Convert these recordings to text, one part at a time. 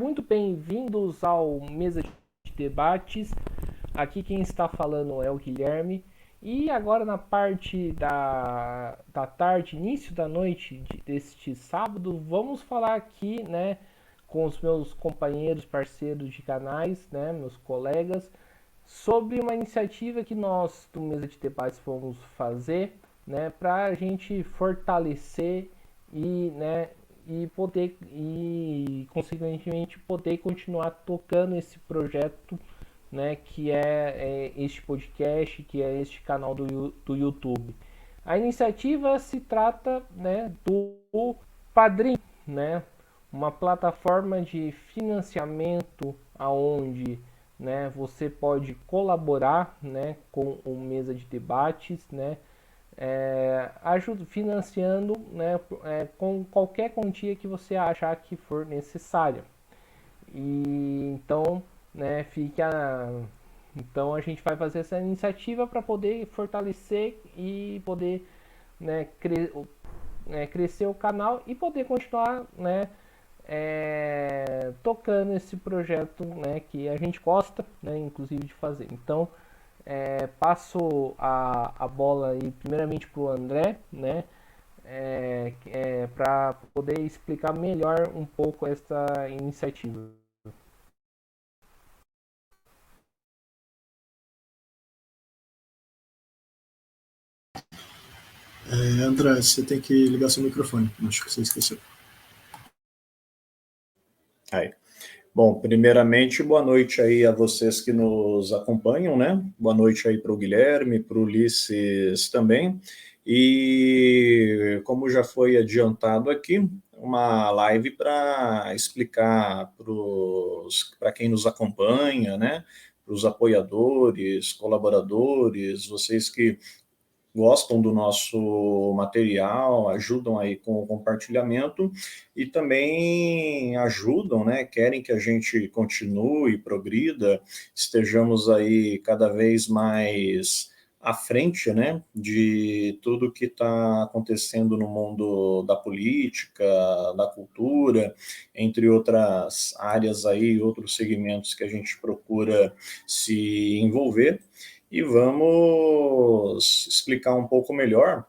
Muito bem-vindos ao Mesa de Debates. Aqui quem está falando é o Guilherme. E agora na parte da tarde, início da noite deste sábado, vamos falar aqui, né, com os meus companheiros, parceiros de canais, né, meus colegas, sobre uma iniciativa que nós do Mesa de Debates vamos fazer, né, para a gente fortalecer e poder e consequentemente poder continuar tocando esse projeto, né, que é este podcast, que é este canal do YouTube. A iniciativa se trata, né, do Padrim, né, uma plataforma de financiamento aonde, né, você pode colaborar, né, com o Mesa de Debates, né, financiando, né, com qualquer quantia que você achar que for necessária. E então, né, então a gente vai fazer essa iniciativa para poder fortalecer e poder, né, crescer o canal e poder continuar, né, tocando esse projeto, né, que a gente gosta, né, inclusive de fazer. Então, passo a bola aí primeiramente para o André, né, para poder explicar melhor um pouco essa iniciativa. André, você tem que ligar seu microfone. Acho que você esqueceu. Aí. Bom, primeiramente, boa noite aí a vocês que nos acompanham, né? Boa noite aí para o Guilherme, para o Ulisses também. E como já foi adiantado aqui, uma live para explicar para quem nos acompanha, né? Para os apoiadores, colaboradores, vocês que gostam do nosso material, ajudam aí com o compartilhamento e também ajudam, né, querem que a gente continue, progrida, estejamos aí cada vez mais à frente, né, de tudo que está acontecendo no mundo da política, da cultura, entre outras áreas aí, outros segmentos que a gente procura se envolver e vamos explicar um pouco melhor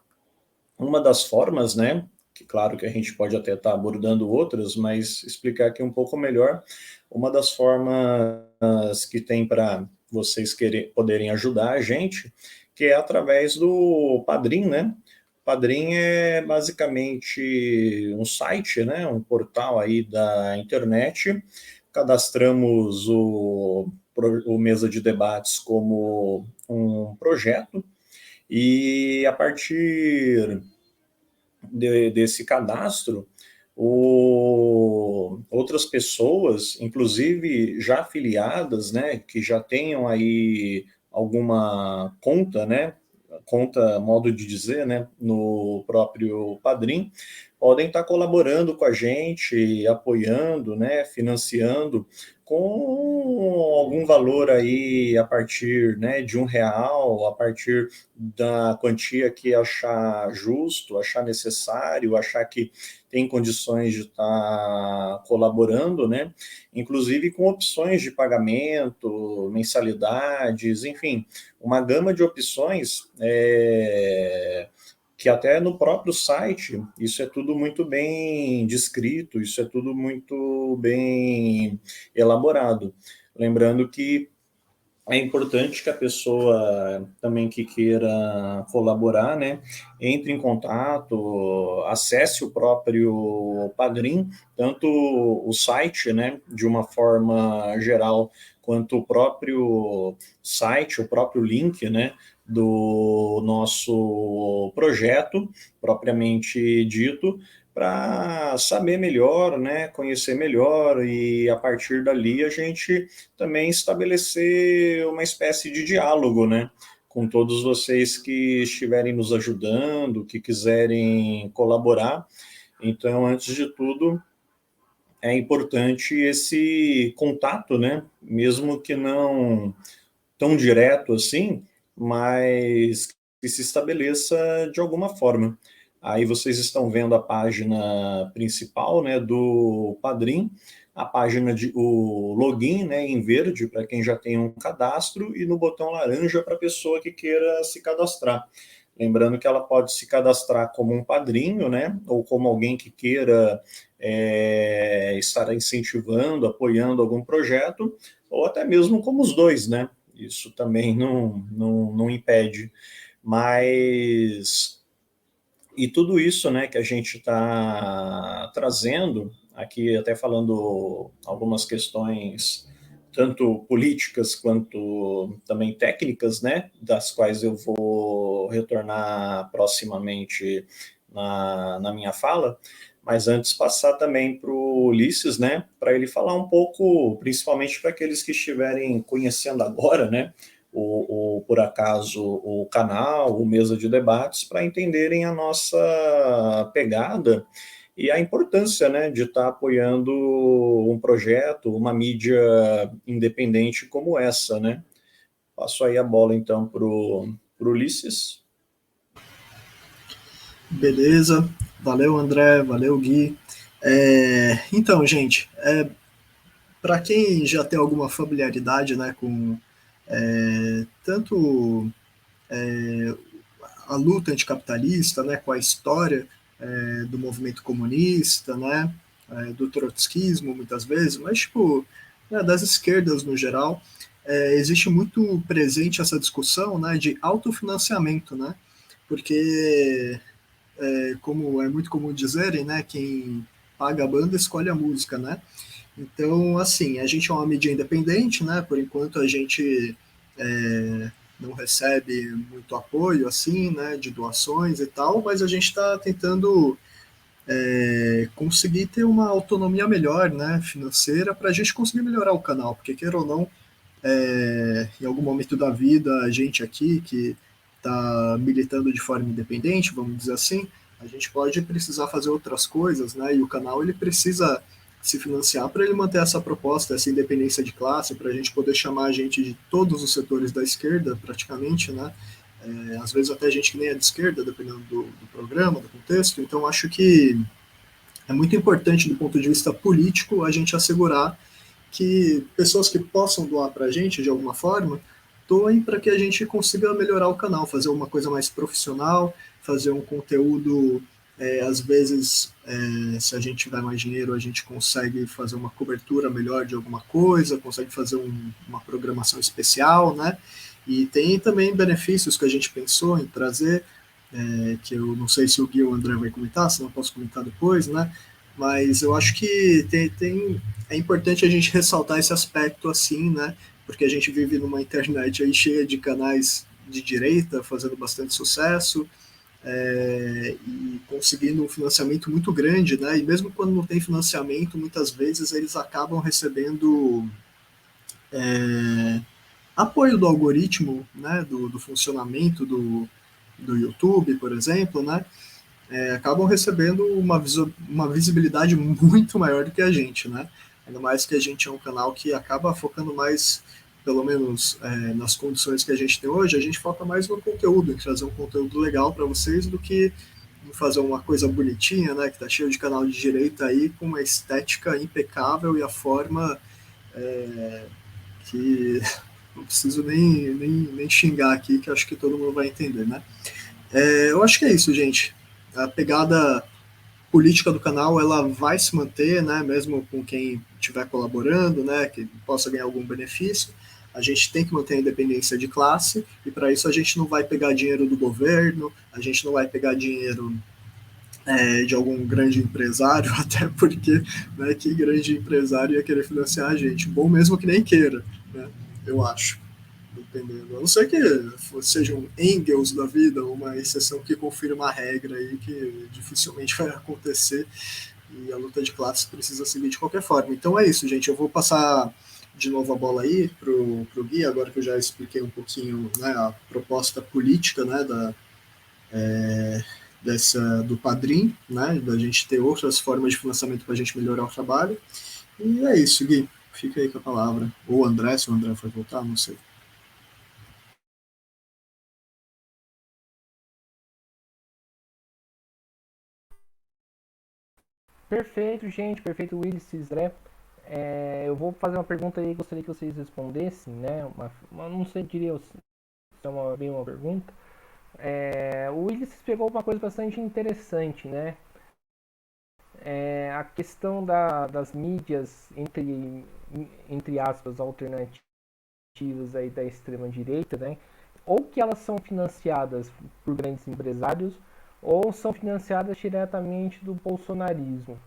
uma das formas, né? Que claro que a gente pode até estar abordando outras, mas explicar aqui um pouco melhor uma das formas que tem para vocês poderem ajudar a gente, que é através do Padrim, né? Padrim é basicamente um site, né? Um portal aí da internet. Cadastramos o Mesa de Debates como um projeto e a partir desse cadastro, outras pessoas, inclusive já afiliadas, né, que já tenham aí alguma conta, né, conta, modo de dizer, né, no próprio Padrim, podem estar colaborando com a gente, apoiando, né, financiando com algum valor aí a partir, né, de R$ 1, a partir da quantia que achar justo, achar necessário, achar que tem condições de estar colaborando, né? Inclusive com opções de pagamento, mensalidades, enfim, uma gama de opções que até no próprio site, isso é tudo muito bem descrito, isso é tudo muito bem elaborado. Lembrando que é importante que a pessoa também que queira colaborar, né, entre em contato, acesse o próprio Padrim, tanto o site, né, de uma forma geral, quanto o próprio site, o próprio link, né, do nosso projeto, propriamente dito, para saber melhor, né, conhecer melhor e a partir dali a gente também estabelecer uma espécie de diálogo, né, com todos vocês que estiverem nos ajudando, que quiserem colaborar. Então, antes de tudo, é importante esse contato, né, mesmo que não tão direto assim, mas que se estabeleça de alguma forma. Aí vocês estão vendo a página principal, né, do Padrim, a página o login, né, em verde para quem já tem um cadastro e no botão laranja para a pessoa que queira se cadastrar. Lembrando que ela pode se cadastrar como um padrinho, né, ou como alguém que queira estar incentivando, apoiando algum projeto, ou até mesmo como os dois, né? Isso também não impede. Mas e tudo isso, né, que a gente está trazendo aqui, até falando algumas questões tanto políticas quanto também técnicas, né, das quais eu vou retornar proximamente na minha fala, mas antes passar também para o Ulisses, né, para ele falar um pouco, principalmente para aqueles que estiverem conhecendo agora, né, por acaso, o canal, o Mesa de Debates, para entenderem a nossa pegada e a importância, né, de estar apoiando um projeto, uma mídia independente como essa, né? Passo aí a bola, então, para o Ulisses. Beleza, valeu André, valeu Gui. Então, gente, para quem já tem alguma familiaridade, né, com tanto a luta anticapitalista, né, com a história do movimento comunista, né, do trotskismo muitas vezes, mas tipo, né, das esquerdas no geral, existe muito presente essa discussão, né, de autofinanciamento, né, porque como é muito comum dizerem, né, quem paga a banda escolhe a música, né. Então, assim, a gente é uma mídia independente, né? Por enquanto a gente não recebe muito apoio, assim, né? De doações e tal, mas a gente está tentando conseguir ter uma autonomia melhor, né? Financeira, para a gente conseguir melhorar o canal, porque queira ou não, em algum momento da vida, a gente aqui que está militando de forma independente, vamos dizer assim, a gente pode precisar fazer outras coisas, né? E o canal ele precisa se financiar para ele manter essa proposta, essa independência de classe, para a gente poder chamar a gente de todos os setores da esquerda, praticamente, né? Às vezes até gente que nem é de esquerda, dependendo do programa, do contexto. Então acho que é muito importante do ponto de vista político a gente assegurar que pessoas que possam doar para a gente de alguma forma doem para que a gente consiga melhorar o canal, fazer uma coisa mais profissional, fazer um conteúdo, às vezes, se a gente tiver mais dinheiro, a gente consegue fazer uma cobertura melhor de alguma coisa, consegue fazer uma programação especial, né? E tem também benefícios que a gente pensou em trazer, que eu não sei se o Gui ou o André vai comentar, se não posso comentar depois, né? Mas eu acho que é importante a gente ressaltar esse aspecto assim, né? Porque a gente vive numa internet aí cheia de canais de direita fazendo bastante sucesso e conseguindo um financiamento muito grande, né? E mesmo quando não tem financiamento, muitas vezes eles acabam recebendo apoio do algoritmo, né? Do funcionamento do YouTube, por exemplo, né? Acabam recebendo uma visibilidade muito maior do que a gente, né? Ainda mais que a gente é um canal que acaba focando mais, pelo menos nas condições que a gente tem hoje, a gente foca mais no conteúdo, em trazer um conteúdo legal para vocês do que em fazer uma coisa bonitinha, né? Que tá cheio de canal de direita aí, com uma estética impecável e a forma que não preciso nem xingar aqui, que acho que todo mundo vai entender, né? Eu acho que é isso, gente. A pegada política do canal ela vai se manter, né, mesmo com quem estiver colaborando, né, que possa ganhar algum benefício. A gente tem que manter a independência de classe e para isso a gente não vai pegar dinheiro do governo, a gente não vai pegar dinheiro de algum grande empresário, até porque né, que grande empresário ia querer financiar a gente. Bom mesmo que nem queira, né, eu acho. Dependendo. A não ser que seja um Engels da vida, uma exceção que confirma a regra aí, que dificilmente vai acontecer, e a luta de classes precisa seguir de qualquer forma. Então é isso, gente. Eu vou passar de novo a bola aí pro Gui, agora que eu já expliquei um pouquinho né, a proposta política né, do Padrim, né, da gente ter outras formas de financiamento para a gente melhorar o trabalho. E é isso, Gui. Fica aí com a palavra. Ou o André, se o André for voltar, não sei. Perfeito, gente, perfeito, Willis Cisré. Eu vou fazer uma pergunta aí, gostaria que vocês respondessem, né? Não sei, diria se é bem uma pergunta. O Willis pegou uma coisa bastante interessante, né? A questão das mídias, entre aspas, alternativas aí da extrema direita, né? Ou que elas são financiadas por grandes empresários, ou são financiadas diretamente do bolsonarismo.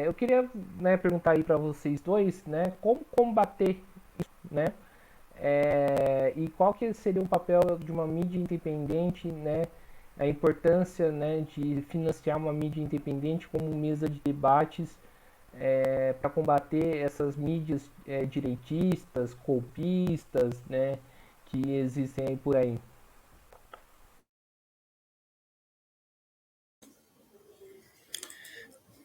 Eu queria, né, perguntar aí para vocês dois, né, como combater isso, né? E qual que seria o papel de uma mídia independente, né? A importância, né, de financiar uma mídia independente como mesa de debates para combater essas mídias direitistas, golpistas, né, que existem aí por aí.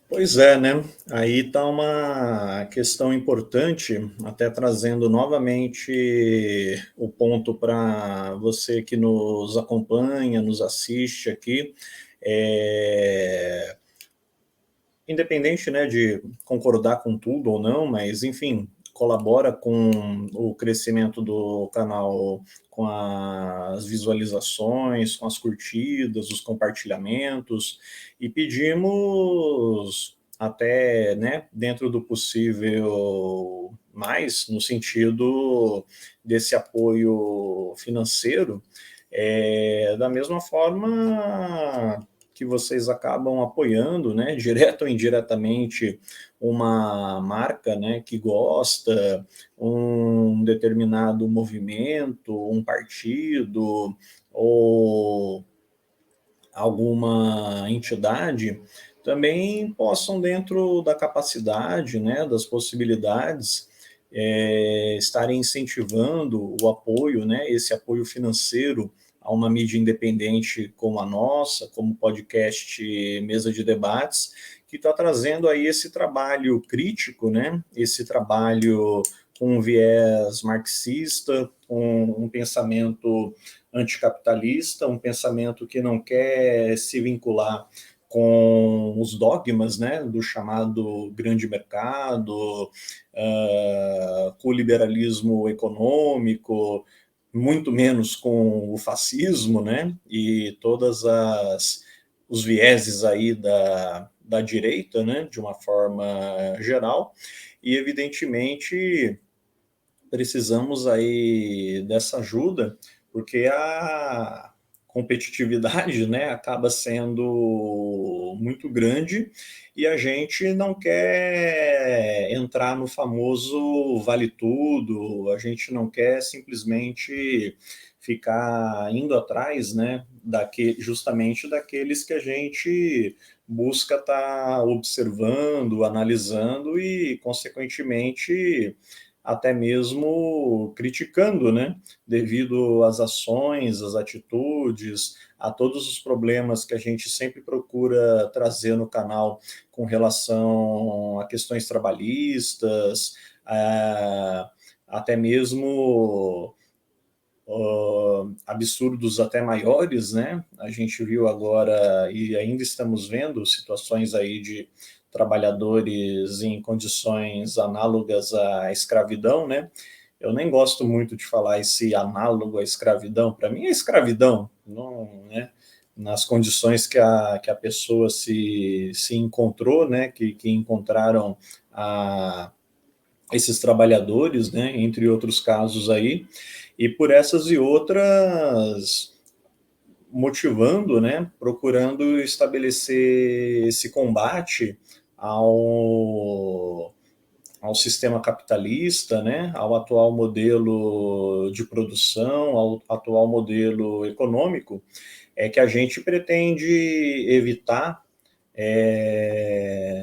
Pois é, né? Aí está uma questão importante, até trazendo novamente o ponto para você que nos acompanha, nos assiste aqui. É, independente, né, de concordar com tudo ou não, mas enfim, colabora com o crescimento do canal, com as visualizações, com as curtidas, os compartilhamentos, e pedimos até, né, dentro do possível, mais no sentido desse apoio financeiro, da mesma forma que vocês acabam apoiando, né, direto ou indiretamente, uma marca, né, que gosta, um determinado movimento, um partido ou alguma entidade, também possam, dentro da capacidade, né, das possibilidades, estarem incentivando o apoio, né, esse apoio financeiro a uma mídia independente como a nossa, como podcast Mesa de Debates, que está trazendo aí esse trabalho crítico, né, esse trabalho com um viés marxista, com um pensamento anticapitalista, um pensamento que não quer se vincular com os dogmas, né, do chamado grande mercado, com o liberalismo econômico, muito menos com o fascismo, né, e todas os vieses aí da direita, né, de uma forma geral, e evidentemente precisamos aí dessa ajuda, porque a competitividade, né, acaba sendo muito grande e a gente não quer entrar no famoso vale tudo, a gente não quer simplesmente ficar indo atrás, né, justamente daqueles que a gente busca estar observando, analisando e, consequentemente, até mesmo criticando, né, devido às ações, às atitudes, a todos os problemas que a gente sempre procura trazer no canal com relação a questões trabalhistas, até mesmo absurdos até maiores, né? A gente viu agora e ainda estamos vendo situações aí de trabalhadores em condições análogas à escravidão, né? Eu nem gosto muito de falar esse análogo à escravidão. Para mim é escravidão, não, né? Nas condições que a pessoa se encontrou, né? Que encontraram esses trabalhadores, né? Entre outros casos aí. E por essas e outras, motivando, né, procurando estabelecer esse combate ao sistema capitalista, né, ao atual modelo de produção, ao atual modelo econômico, é que a gente pretende evitar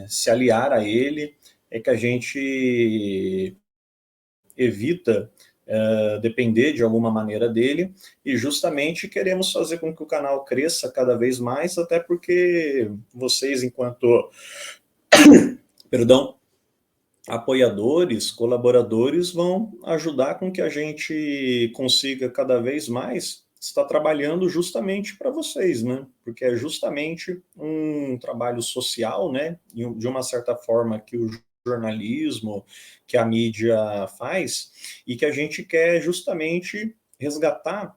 se aliar a ele, é que a gente evita depender de alguma maneira dele, e justamente queremos fazer com que o canal cresça cada vez mais, até porque vocês, enquanto, perdão, apoiadores, colaboradores, vão ajudar com que a gente consiga cada vez mais está trabalhando justamente para vocês, né? Porque é justamente um trabalho social, né? De uma certa forma que o jornalismo, que a mídia faz, e que a gente quer justamente resgatar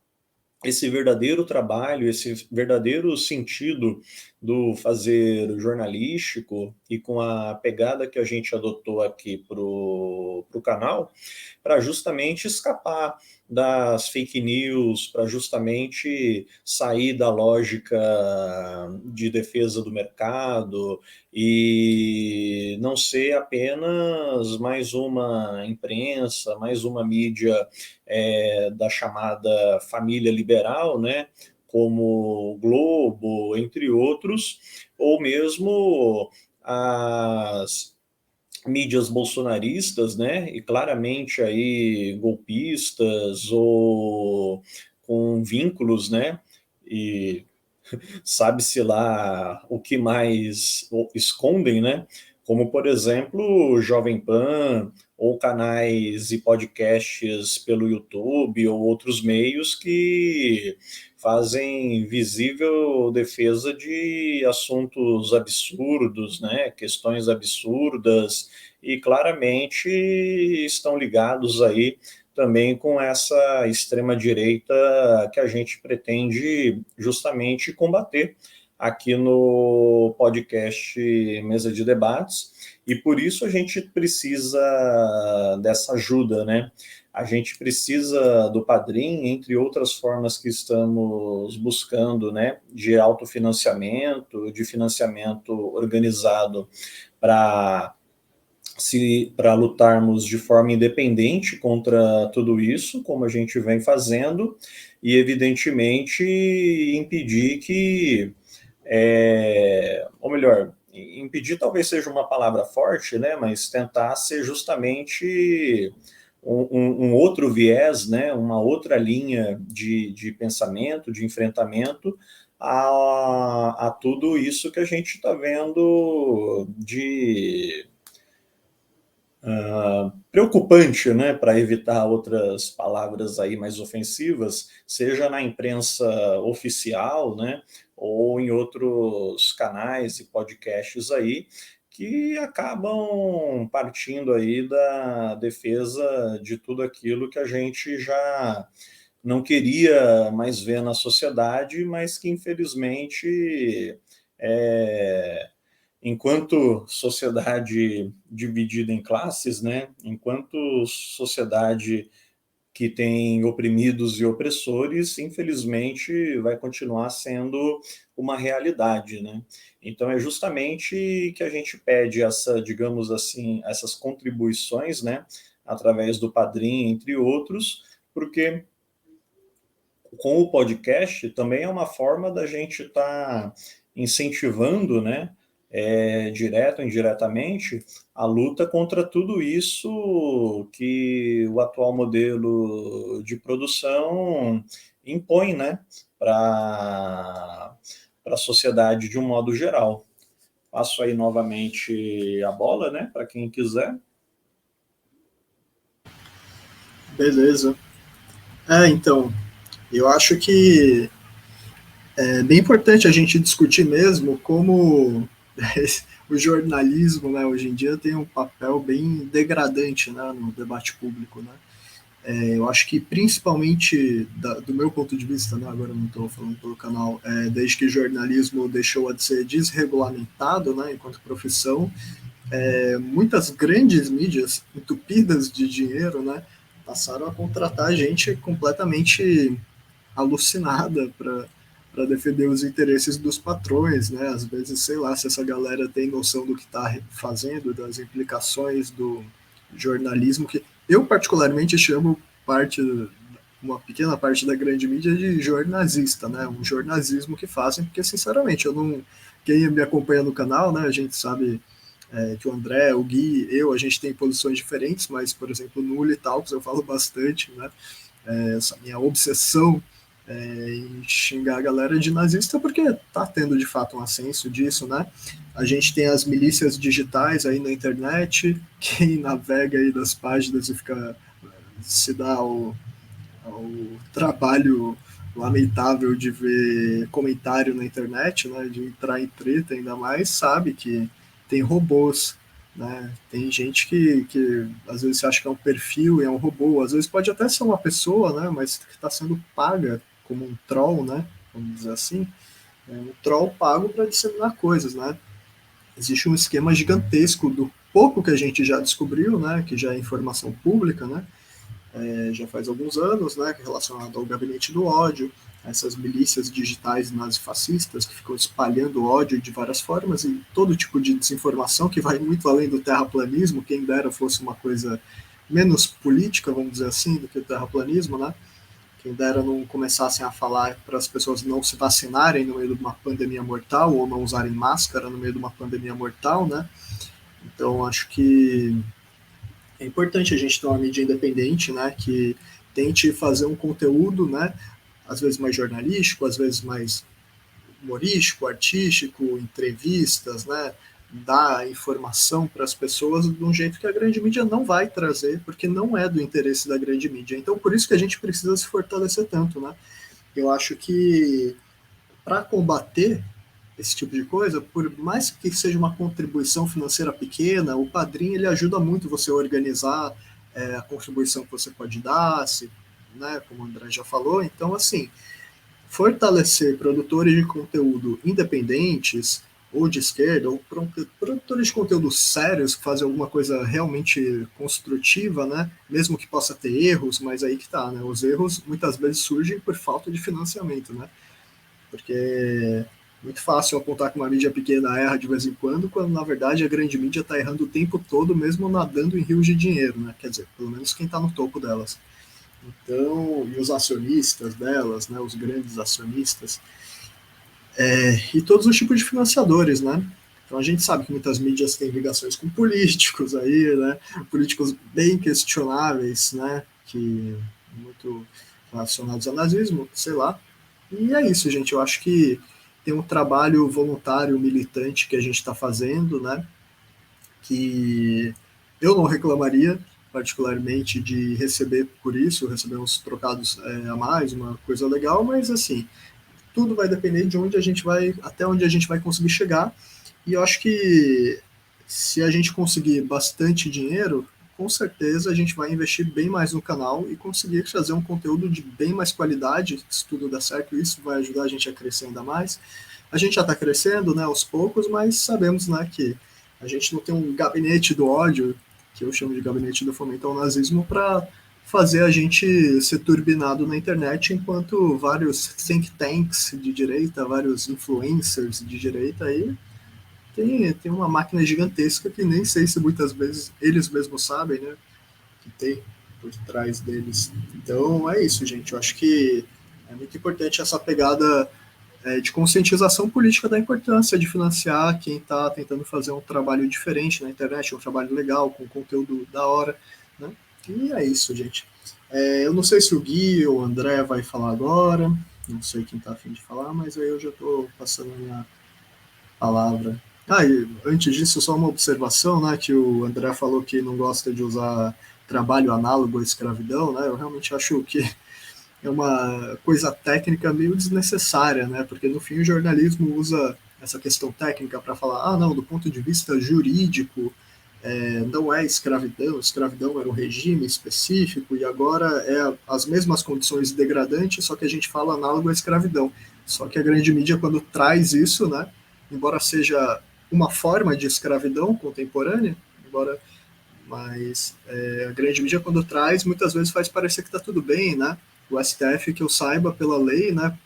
esse verdadeiro trabalho, esse verdadeiro sentido do fazer jornalístico e com a pegada que a gente adotou aqui para o canal, para justamente escapar das fake news, para justamente sair da lógica de defesa do mercado e não ser apenas mais uma imprensa, mais uma mídia da chamada família liberal, né, como o Globo, entre outros, ou mesmo as mídias bolsonaristas, né, e claramente aí golpistas ou com vínculos, né, e sabe-se lá o que mais escondem, né? Como, por exemplo, o Jovem Pan, ou canais e podcasts pelo YouTube, ou outros meios que fazem visível defesa de assuntos absurdos, né? Questões absurdas, e claramente estão ligados aí também com essa extrema-direita que a gente pretende justamente combater aqui no podcast Mesa de Debates, e por isso a gente precisa dessa ajuda, né? A gente precisa do Padrim, entre outras formas que estamos buscando, né? De autofinanciamento, de financiamento organizado para lutarmos de forma independente contra tudo isso, como a gente vem fazendo, e evidentemente impedir que, ou melhor, impedir talvez seja uma palavra forte, né, mas tentar ser justamente um outro viés, né, uma outra linha de pensamento, de enfrentamento a tudo isso que a gente está vendo de preocupante, né, para evitar outras palavras aí mais ofensivas, seja na imprensa oficial, né, ou em outros canais e podcasts aí, que acabam partindo aí da defesa de tudo aquilo que a gente já não queria mais ver na sociedade, mas que infelizmente enquanto sociedade dividida em classes, né, enquanto sociedade que tem oprimidos e opressores, infelizmente vai continuar sendo uma realidade, né? Então é justamente que a gente pede essa, digamos assim, essas contribuições, né, através do Padrim, entre outros, porque com o podcast também é uma forma da gente estar incentivando, né, direto ou indiretamente, a luta contra tudo isso que o atual modelo de produção impõe, né, para a sociedade de um modo geral. Passo aí novamente a bola, né, para quem quiser. Beleza. Então, eu acho que é bem importante a gente discutir mesmo como o jornalismo, né, hoje em dia tem um papel bem degradante, né, no debate público, né. Eu acho que principalmente do meu ponto de vista, né, agora eu não estou falando pelo canal, desde que o jornalismo deixou de ser desregulamentado, né, enquanto profissão, muitas grandes mídias entupidas de dinheiro, né, passaram a contratar gente completamente alucinada para defender os interesses dos patrões, né? Às vezes, sei lá, se essa galera tem noção do que está fazendo, das implicações do jornalismo, que eu particularmente chamo uma pequena parte da grande mídia de jornalista, né? Um jornalismo que fazem, porque sinceramente eu não, quem me acompanha no canal, né? A gente sabe que o André, o Gui, a gente tem posições diferentes, mas por exemplo no Uli Talks eu falo bastante, né? Essa minha obsessão em xingar a galera de nazista, porque tá tendo de fato um ascenso disso, né? A gente tem as milícias digitais aí na internet, quem navega aí das páginas e fica se dá ao trabalho lamentável de ver comentário na internet, né, de entrar em treta ainda mais, sabe que tem robôs, né, tem gente que às vezes você acha que é um perfil e é um robô, às vezes pode até ser uma pessoa, né, mas que está sendo paga como um troll, né, vamos dizer assim, é um troll pago para disseminar coisas, né. Existe um esquema gigantesco do pouco que a gente já descobriu, né, que já é informação pública, né, já faz alguns anos, né, relacionado ao gabinete do ódio, essas milícias digitais nazifascistas que ficam espalhando ódio de várias formas e todo tipo de desinformação que vai muito além do terraplanismo, quem dera fosse uma coisa menos política, vamos dizer assim, do que o terraplanismo, né? Quem dera não começassem a falar para as pessoas não se vacinarem no meio de uma pandemia mortal ou não usarem máscara no meio de uma pandemia mortal, né? Então, acho que é importante a gente ter uma mídia independente, né, que tente fazer um conteúdo, né, às vezes mais jornalístico, às vezes mais humorístico, artístico, entrevistas, né, dar informação para as pessoas de um jeito que a grande mídia não vai trazer, porque não é do interesse da grande mídia. Então, por isso que a gente precisa se fortalecer tanto, né? Eu acho que para combater esse tipo de coisa, por mais que seja uma contribuição financeira pequena, o padrinho ele ajuda muito você a organizar a contribuição que você pode dar, se, né, como o André já falou. Então, assim, fortalecer produtores de conteúdo independentes ou de esquerda, ou produtores de conteúdo sérios que fazem alguma coisa realmente construtiva, né? Mesmo que possa ter erros, mas aí que tá, né? Os erros muitas vezes surgem por falta de financiamento, né? Porque é muito fácil apontar que uma mídia pequena erra de vez em quando na verdade a grande mídia está errando o tempo todo, mesmo nadando em rios de dinheiro, né? Quer dizer, pelo menos quem está no topo delas. Então, e os acionistas delas, né? Os grandes acionistas, e todos os tipos de financiadores, né? Então a gente sabe que muitas mídias têm ligações com políticos aí, né? Políticos bem questionáveis, né? Que muito relacionados ao nazismo, sei lá. E é isso, gente. Eu acho que tem um trabalho voluntário, militante que a gente está fazendo, né? Que eu não reclamaria particularmente de receber por isso, receber uns trocados a mais, uma coisa legal, mas assim, tudo vai depender de onde a gente vai, até onde a gente vai conseguir chegar. E eu acho que se a gente conseguir bastante dinheiro, com certeza a gente vai investir bem mais no canal e conseguir fazer um conteúdo de bem mais qualidade. Se tudo der certo, isso vai ajudar a gente a crescer ainda mais. A gente já está crescendo, né, aos poucos, mas sabemos, né, que a gente não tem um gabinete do ódio, que eu chamo de gabinete do fomento ao nazismo, para fazer a gente ser turbinado na internet, enquanto vários think tanks de direita, vários influencers de direita aí tem uma máquina gigantesca que nem sei se muitas vezes eles mesmos sabem, né? Que tem por trás deles. Então é isso, gente. Eu acho que é muito importante essa pegada de conscientização política da importância de financiar quem está tentando fazer um trabalho diferente na internet, um trabalho legal, com conteúdo da hora, né? E é isso, gente. Eu não sei se o Gui ou o André vai falar agora, não sei quem está afim de falar, mas aí eu já estou passando a minha palavra. E antes disso, só uma observação, né, que o André falou que não gosta de usar trabalho análogo à escravidão, né, eu realmente acho que é uma coisa técnica meio desnecessária, né, porque no fim o jornalismo usa essa questão técnica para falar, não, do ponto de vista jurídico, não é escravidão, escravidão era um regime específico e agora é as mesmas condições degradantes, só que a gente fala análogo à escravidão. Só que a grande mídia, quando traz isso, né, embora seja uma forma de escravidão contemporânea, mas a grande mídia quando traz, muitas vezes faz parecer que está tudo bem, né? O STF, que eu saiba pela lei, né,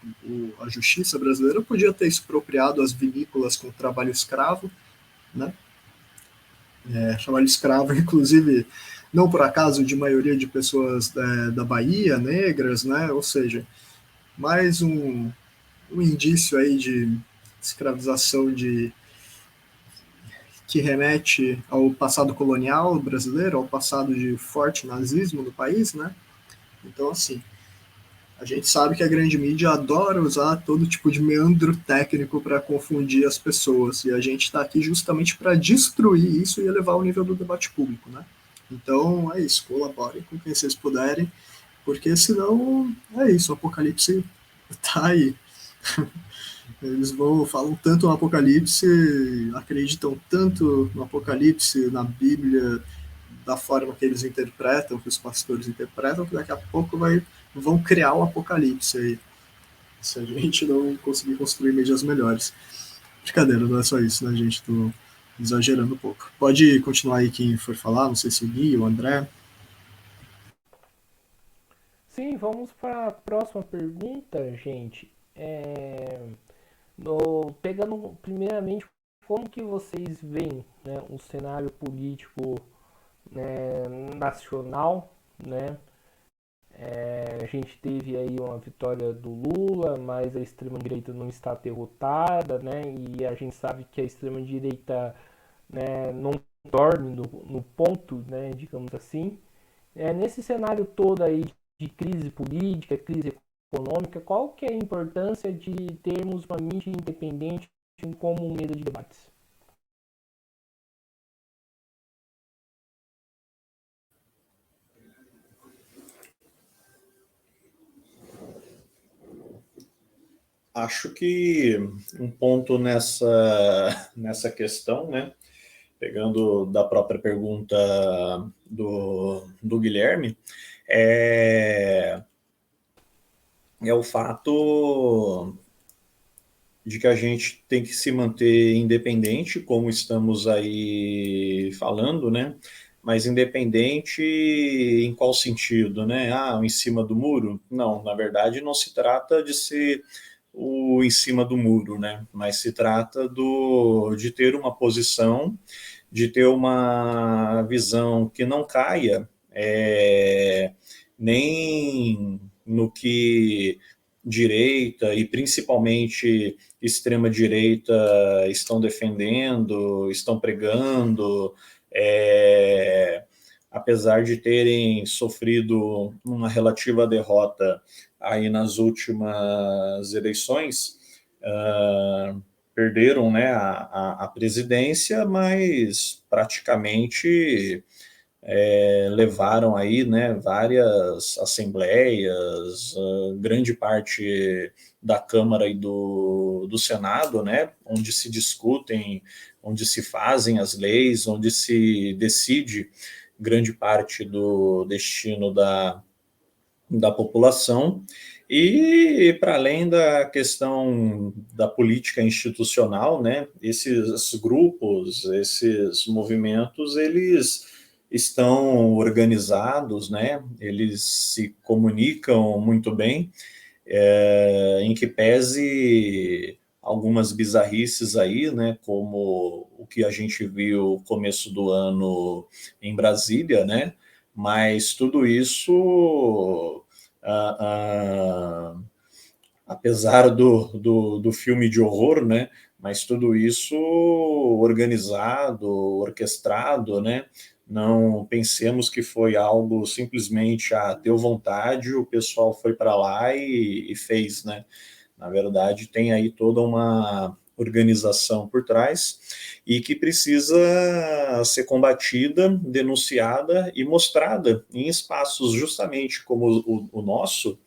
a justiça brasileira podia ter expropriado as vinícolas com trabalho escravo, né? Trabalho escravo, inclusive, não por acaso, de maioria de pessoas da Bahia, negras, né? Ou seja, mais um indício aí de escravização que remete ao passado colonial brasileiro, ao passado de forte nazismo no país, né? Então, assim, a gente sabe que a grande mídia adora usar todo tipo de meandro técnico para confundir as pessoas, e a gente está aqui justamente para destruir isso e elevar o nível do debate público, né? Então, isso, colaborem com quem vocês puderem, porque senão é isso, o apocalipse tá aí. Eles falam tanto no Apocalipse, acreditam tanto no Apocalipse, na Bíblia, da forma que eles interpretam, que os pastores interpretam, que daqui a pouco vão criar o Apocalipse aí, se a gente não conseguir construir mídias melhores. Brincadeira, não é só isso, né, gente? Tô exagerando um pouco. Pode continuar aí quem for falar, não sei se o Gui ou o André. Sim, vamos para a próxima pergunta, gente. Pegando primeiramente como que vocês veem, né, o cenário político, né, nacional, né? A gente teve aí uma vitória do Lula, mas a extrema-direita não está derrotada, né? E a gente sabe que a extrema-direita, né, não dorme no ponto, né, digamos assim. Nesse cenário todo aí de crise política, crise econômica, qual que é a importância de termos uma mídia independente como um meio de debates? Acho que um ponto nessa questão, né, pegando da própria pergunta do Guilherme, é, é o fato de que a gente tem que se manter independente, como estamos aí falando, né? Mas independente em qual sentido, né? Ah, em cima do muro? Não, na verdade não se trata de ser o em cima do muro, né? Mas se trata de ter uma posição, de ter uma visão que não caia nem no que direita e principalmente extrema-direita estão defendendo, estão pregando, apesar de terem sofrido uma relativa derrota aí nas últimas eleições, perderam, né, a presidência, mas praticamente levaram aí, né, várias assembleias, grande parte da Câmara e do Senado, né, onde se discutem, onde se fazem as leis, onde se decide grande parte do destino da população. E para além da questão da política institucional, né, esses grupos, esses movimentos, eles estão organizados, né, eles se comunicam muito bem, em que pese algumas bizarrices aí, né, como o que a gente viu no começo do ano em Brasília, né, mas tudo isso, ah, ah, apesar do filme de horror, né, mas tudo isso organizado, orquestrado, né, não pensemos que foi algo simplesmente, deu vontade, o pessoal foi para lá e fez, né? Na verdade, tem aí toda uma organização por trás e que precisa ser combatida, denunciada e mostrada em espaços justamente como o nosso,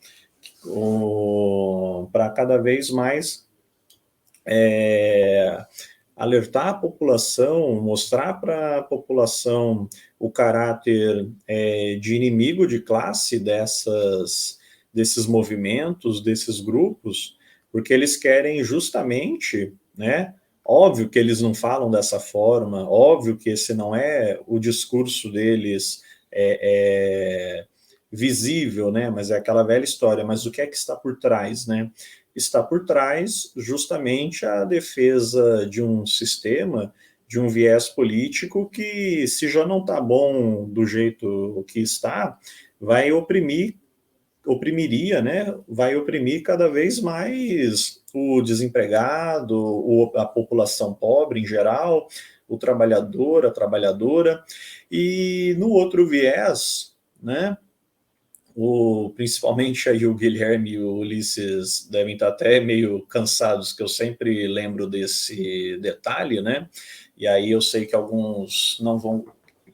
para cada vez mais alertar a população, mostrar para a população o caráter de inimigo de classe desses movimentos, desses grupos, porque eles querem justamente, né? Óbvio que eles não falam dessa forma, óbvio que esse não é o discurso deles visível, né? Mas é aquela velha história. Mas o que é que está por trás, né? Está por trás justamente a defesa de um sistema, de um viés político que, se já não está bom do jeito que está, vai oprimiria, né? Vai oprimir cada vez mais o desempregado, a população pobre em geral, o trabalhador, a trabalhadora, e no outro viés, né? Principalmente aí o Guilherme e o Ulisses devem estar até meio cansados, que eu sempre lembro desse detalhe, né? E aí eu sei que alguns não vão,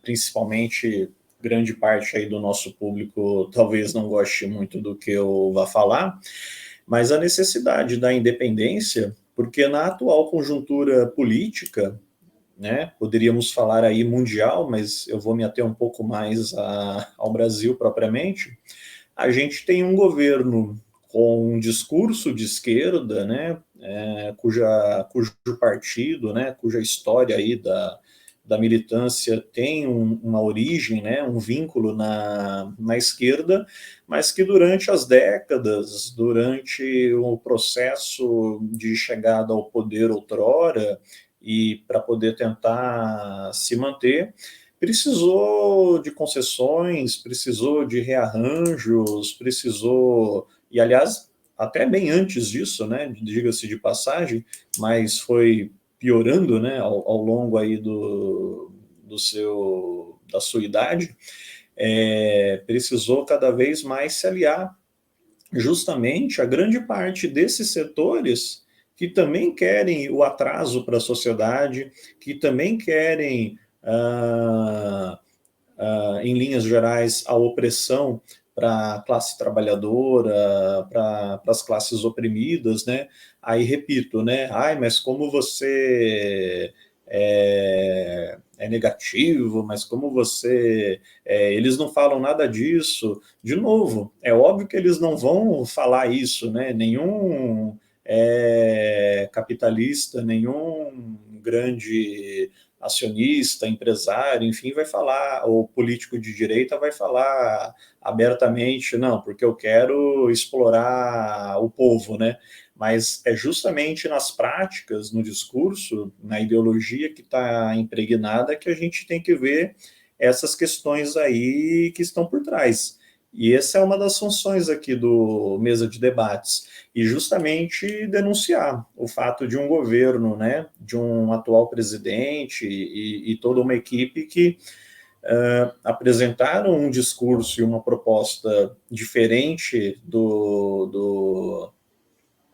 principalmente grande parte aí do nosso público talvez não goste muito do que eu vá falar, mas a necessidade da independência, porque na atual conjuntura política, né, poderíamos falar aí mundial, mas eu vou me ater um pouco mais ao Brasil propriamente, a gente tem um governo com um discurso de esquerda, né, cujo partido, né, cuja história aí da militância tem uma origem, né, um vínculo na esquerda, mas que durante as décadas, durante o processo de chegada ao poder outrora, e para poder tentar se manter, precisou de concessões, precisou de rearranjos, precisou, e aliás, até bem antes disso, né, diga-se de passagem, mas foi piorando, né, ao longo aí da sua idade, precisou cada vez mais se aliar justamente a grande parte desses setores que também querem o atraso para a sociedade, que também querem, em linhas gerais, a opressão para a classe trabalhadora, para as classes oprimidas, né? Aí repito, né? Ai, mas como você é negativo, mas como você... eles não falam nada disso. De novo, é óbvio que eles não vão falar isso, né? Nenhum capitalista, nenhum grande acionista, empresário, enfim, vai falar, ou político de direita vai falar abertamente, não, porque eu quero explorar o povo, né? Mas é justamente nas práticas, no discurso, na ideologia que está impregnada que a gente tem que ver essas questões aí que estão por trás. E essa é uma das funções aqui do Mesa de Debates, e justamente denunciar o fato de um governo, né, de um atual presidente e toda uma equipe que apresentaram um discurso e uma proposta diferente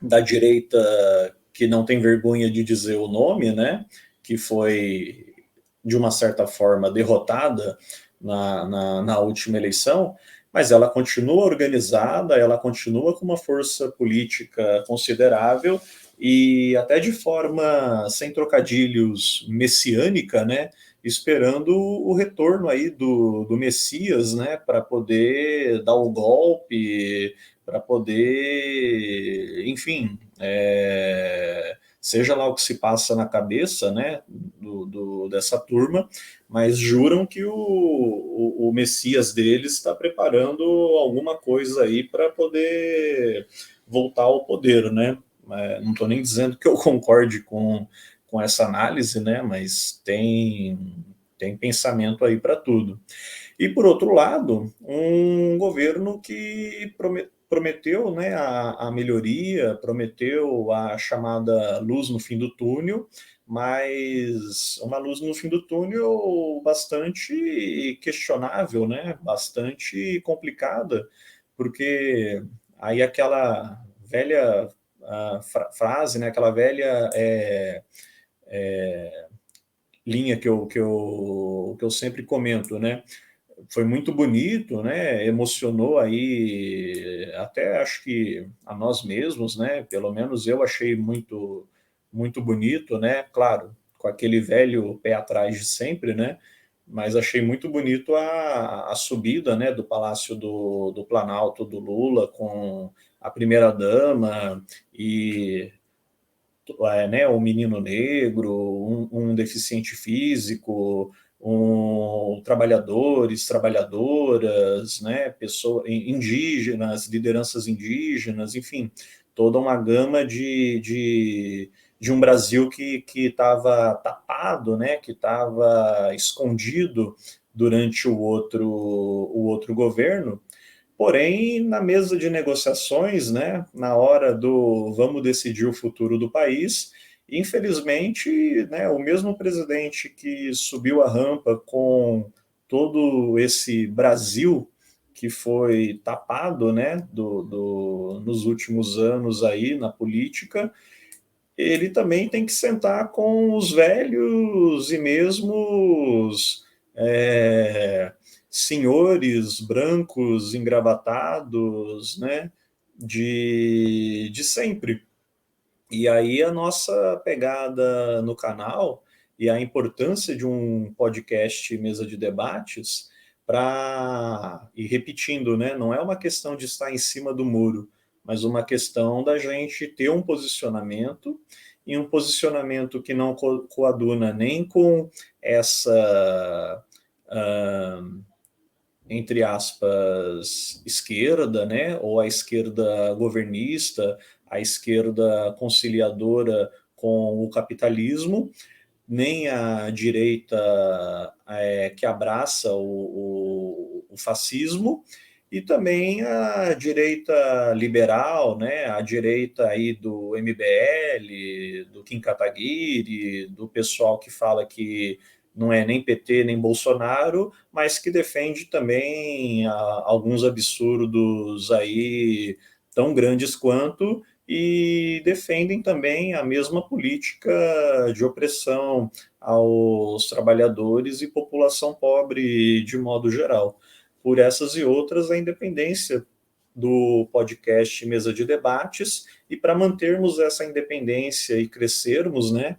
da direita, que não tem vergonha de dizer o nome, né, que foi, de uma certa forma, derrotada na última eleição, mas ela continua organizada, ela continua com uma força política considerável e até de forma, sem trocadilhos, messiânica, né, esperando o retorno aí do Messias, né, para poder dar o golpe, para poder, enfim, seja lá o que se passa na cabeça, né, dessa turma, mas juram que o Messias deles está preparando alguma coisa aí para poder voltar ao poder, né? Não estou nem dizendo que eu concorde com essa análise, né? Mas tem pensamento aí para tudo. E, por outro lado, um governo que prometeu, né, a melhoria, prometeu a chamada luz no fim do túnel, mas uma luz no fim do túnel bastante questionável, né, bastante complicada, porque aí aquela velha frase, né, aquela velha linha que eu sempre comento, né, foi muito bonito, né? Emocionou aí, até acho que a nós mesmos, né? Pelo menos eu achei muito bonito, né? Claro, com aquele velho pé atrás de sempre, né? Mas achei muito bonito a subida, né? Do Palácio do Planalto do Lula com a primeira-dama e né, um menino negro, um deficiente físico, trabalhadores, trabalhadoras, né, pessoas indígenas, lideranças indígenas, enfim, toda uma gama de um Brasil que estava tapado, né, que estava escondido durante o outro governo. Porém, na mesa de negociações, né, na hora do vamos decidir o futuro do país, infelizmente, né, o mesmo presidente que subiu a rampa com todo esse Brasil que foi tapado, né, nos últimos anos aí na política, ele também tem que sentar com os velhos e mesmos senhores brancos engravatados, né, de sempre. E aí a nossa pegada no canal e a importância de um podcast mesa de debates para, e repetindo, né, não é uma questão de estar em cima do muro, mas uma questão da gente ter um posicionamento, e um posicionamento que não coaduna nem com essa, entre aspas, esquerda, né, ou a esquerda governista, a esquerda conciliadora com o capitalismo, nem a direita que abraça o fascismo, e também a direita liberal, né, a direita aí do MBL, do Kim Kataguiri, do pessoal que fala que não é nem PT nem Bolsonaro, mas que defende também alguns absurdos aí tão grandes quanto, e defendem também a mesma política de opressão aos trabalhadores e população pobre de modo geral. Por essas e outras, a independência do podcast Mesa de Debates, e para mantermos essa independência e crescermos, né,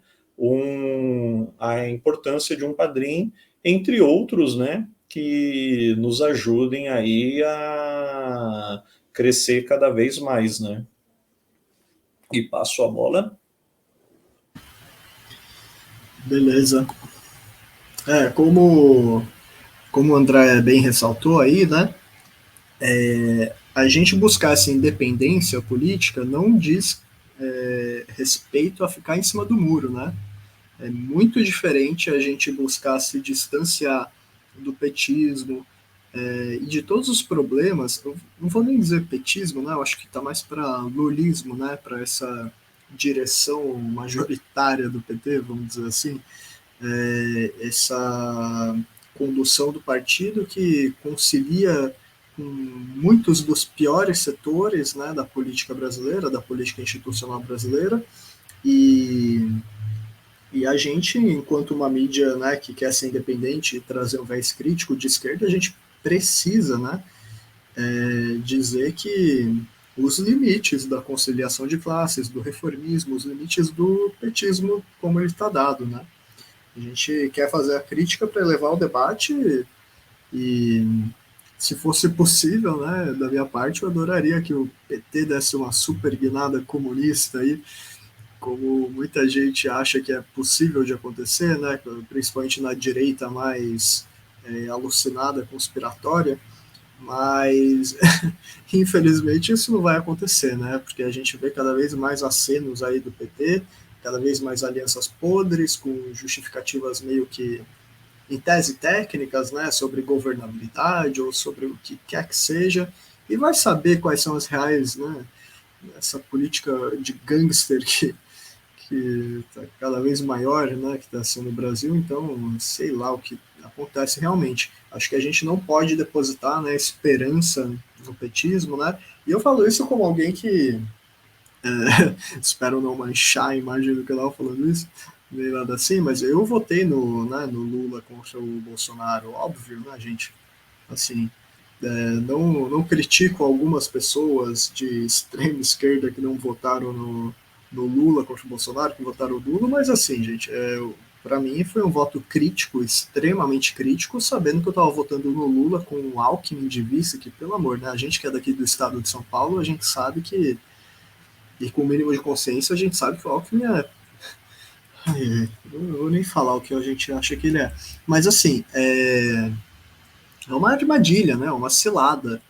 a importância de um padrinho, entre outros, né, que nos ajudem aí a crescer cada vez mais, né. E passo a bola. Beleza. Como o André bem ressaltou aí, né? A gente buscar essa independência política não diz respeito a ficar em cima do muro, né? É muito diferente a gente buscar se distanciar do petismo e de todos os problemas. Eu não vou nem dizer petismo, né? Eu acho que está mais para lulismo, né? Para essa direção majoritária do PT, vamos dizer assim, essa condução do partido que concilia com muitos dos piores setores, né, da política brasileira, da política institucional brasileira, e, e a gente, enquanto uma mídia, né, que quer ser independente e trazer um viés crítico de esquerda, a gente precisa, né, dizer que os limites da conciliação de classes, do reformismo, os limites do petismo como ele está dado, né? A gente quer fazer a crítica para elevar o debate e, se fosse possível, né, da minha parte, eu adoraria que o PT desse uma super guinada comunista aí, como muita gente acha que é possível de acontecer, né, principalmente na direita mais alucinada, conspiratória, mas infelizmente isso não vai acontecer, né, porque a gente vê cada vez mais acenos aí do PT, cada vez mais alianças podres, com justificativas meio que em tese técnicas, né, sobre governabilidade ou sobre o que quer que seja, e vai saber quais são as reais, né, essa política de gangster que está cada vez maior, né, que está sendo no Brasil, então sei lá o que acontece realmente. Acho que a gente não pode depositar, né, esperança no petismo, né, e eu falo isso como alguém que espero não manchar a imagem do canal falando isso, nem nada assim, mas eu votei no Lula contra o Bolsonaro, óbvio, né, gente? Assim, não critico algumas pessoas de extrema esquerda que não votaram no Lula contra o Bolsonaro, que votaram no Lula, mas assim, gente, para mim foi um voto crítico, extremamente crítico, sabendo que eu estava votando no Lula com o Alckmin de vice, que, pelo amor, né, a gente que é daqui do estado de São Paulo, a gente sabe que, e com o mínimo de consciência, a gente sabe que o Alckmin eu não vou nem falar o que a gente acha que ele é. Mas assim, é uma armadilha, né? Uma cilada.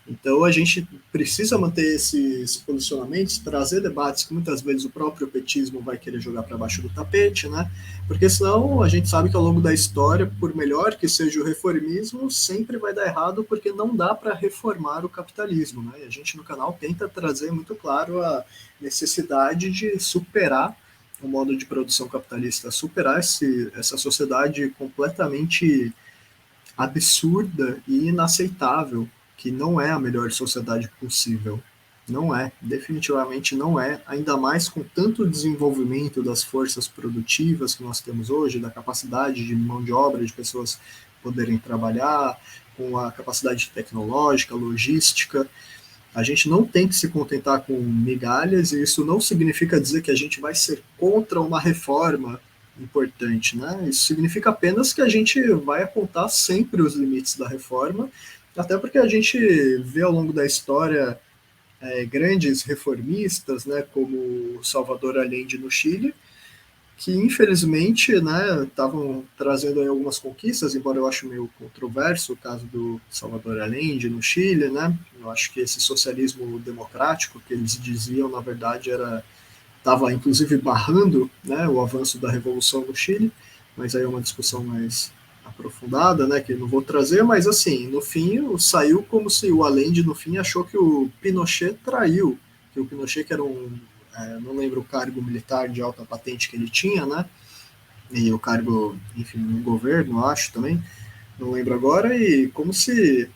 Então a gente precisa manter esses posicionamentos, trazer debates que muitas vezes o próprio petismo vai querer jogar para baixo do tapete, né? Porque senão a gente sabe que ao longo da história, por melhor que seja o reformismo, sempre vai dar errado porque não dá para reformar o capitalismo, né? E a gente no canal tenta trazer muito claro a necessidade de superar o modo de produção capitalista, superar essa sociedade completamente absurda e inaceitável, que não é a melhor sociedade possível. Não é, definitivamente não é, ainda mais com tanto desenvolvimento das forças produtivas que nós temos hoje, da capacidade de mão de obra de pessoas poderem trabalhar, com a capacidade tecnológica, logística. A gente não tem que se contentar com migalhas, e isso não significa dizer que a gente vai ser contra uma reforma importante, né? Isso significa apenas que a gente vai apontar sempre os limites da reforma, até porque a gente vê ao longo da história grandes reformistas, né, como Salvador Allende no Chile, que infelizmente, né, estavam trazendo aí algumas conquistas, embora eu ache meio controverso o caso do Salvador Allende no Chile, né? Eu acho que esse socialismo democrático que eles diziam, na verdade, estava inclusive barrando, né, o avanço da revolução no Chile, mas aí é uma discussão mais aprofundada, né, que eu não vou trazer, mas assim, no fim saiu como se o Allende no fim achou que o Pinochet traiu, que o Pinochet, que era não lembro o cargo militar de alta patente que ele tinha, né, e o cargo, enfim, no governo, acho também, não lembro agora, e como se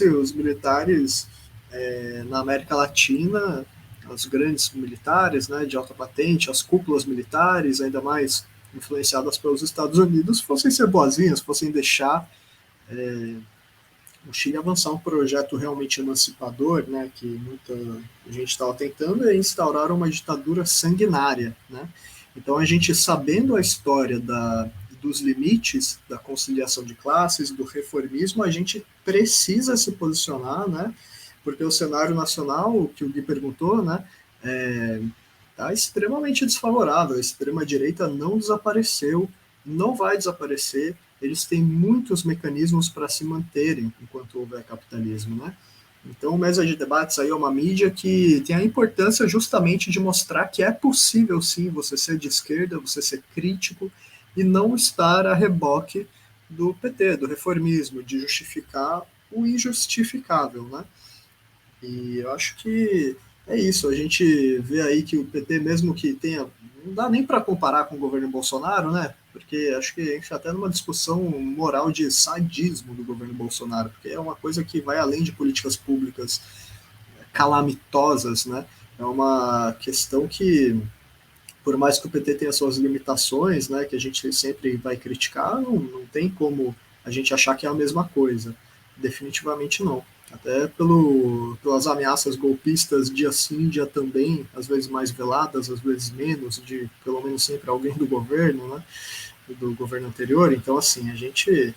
os militares na América Latina, os grandes militares, né, de alta patente, as cúpulas militares, ainda mais influenciadas pelos Estados Unidos, fossem ser boazinhas, fossem deixar o Chile avançar um projeto realmente emancipador, né, que muita gente estava tentando, é instaurar uma ditadura sanguinária, né? Então a gente, sabendo a história dos limites da conciliação de classes, do reformismo, a gente precisa se posicionar, né? Porque o cenário nacional, que o Gui perguntou, né, está extremamente desfavorável. A extrema-direita não desapareceu, não vai desaparecer. Eles têm muitos mecanismos para se manterem enquanto houver capitalismo, né? Então, o Mesa de Debates aí é uma mídia que tem a importância justamente de mostrar que é possível, sim, você ser de esquerda, você ser crítico e não estar a reboque do PT, do reformismo, de justificar o injustificável, né? E eu acho que é isso. A gente vê aí que o PT, mesmo que tenha... Não dá nem para comparar com o governo Bolsonaro, né? Porque acho que a gente está até numa discussão moral de sadismo do governo Bolsonaro, porque é uma coisa que vai além de políticas públicas calamitosas, né? É uma questão que, por mais que o PT tenha suas limitações, né, que a gente sempre vai criticar, não tem como a gente achar que é a mesma coisa. Definitivamente não. Até pelas ameaças golpistas, dia sim, dia também, às vezes mais veladas, às vezes menos, de pelo menos sempre alguém do governo, né, do governo anterior. Então, assim, a gente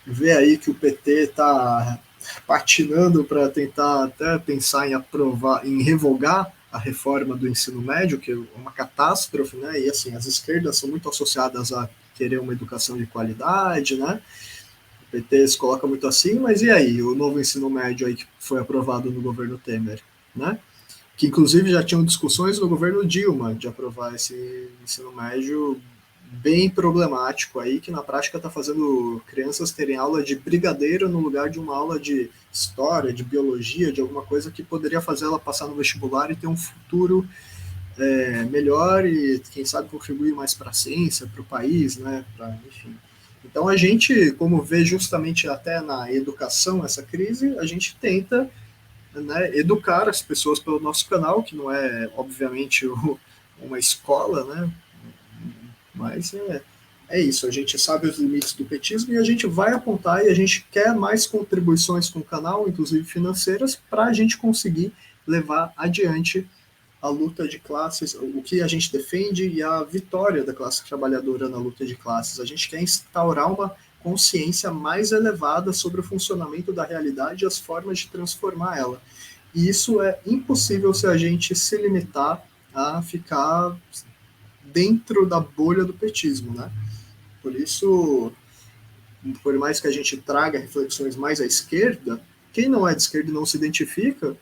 vê aí que o PT está patinando para tentar até pensar em aprovar, em revogar a reforma do ensino médio, que é uma catástrofe, né? E assim, as esquerdas são muito associadas a querer uma educação de qualidade, né? O PT se coloca muito assim, mas e aí? O novo ensino médio aí que foi aprovado no governo Temer, né? Que inclusive já tinham discussões no governo Dilma de aprovar esse ensino médio bem problemático aí, que na prática está fazendo crianças terem aula de brigadeiro no lugar de uma aula de história, de biologia, de alguma coisa que poderia fazer ela passar no vestibular e ter um futuro melhor e, quem sabe, contribuir mais para a ciência, para o país, né? Enfim. Então a gente, como vê justamente até na educação essa crise, a gente tenta, né, educar as pessoas pelo nosso canal, que não é, obviamente, uma escola, né? Mas é isso, a gente sabe os limites do petismo e a gente vai apontar e a gente quer mais contribuições com o canal, inclusive financeiras, para a gente conseguir levar adiante a luta de classes, o que a gente defende e a vitória da classe trabalhadora na luta de classes. A gente quer instaurar uma consciência mais elevada sobre o funcionamento da realidade e as formas de transformar ela. E isso é impossível se a gente se limitar a ficar dentro da bolha do petismo, né? Por isso, por mais que a gente traga reflexões mais à esquerda, quem não é de esquerda e não se identifica,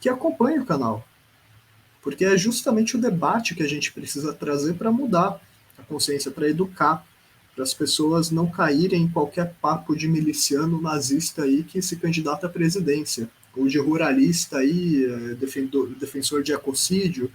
que acompanhe o canal. Porque é justamente o debate que a gente precisa trazer para mudar a consciência, para educar, para as pessoas não caírem em qualquer papo de miliciano nazista aí que se candidata à presidência, ou de ruralista aí, defensor de ecocídio,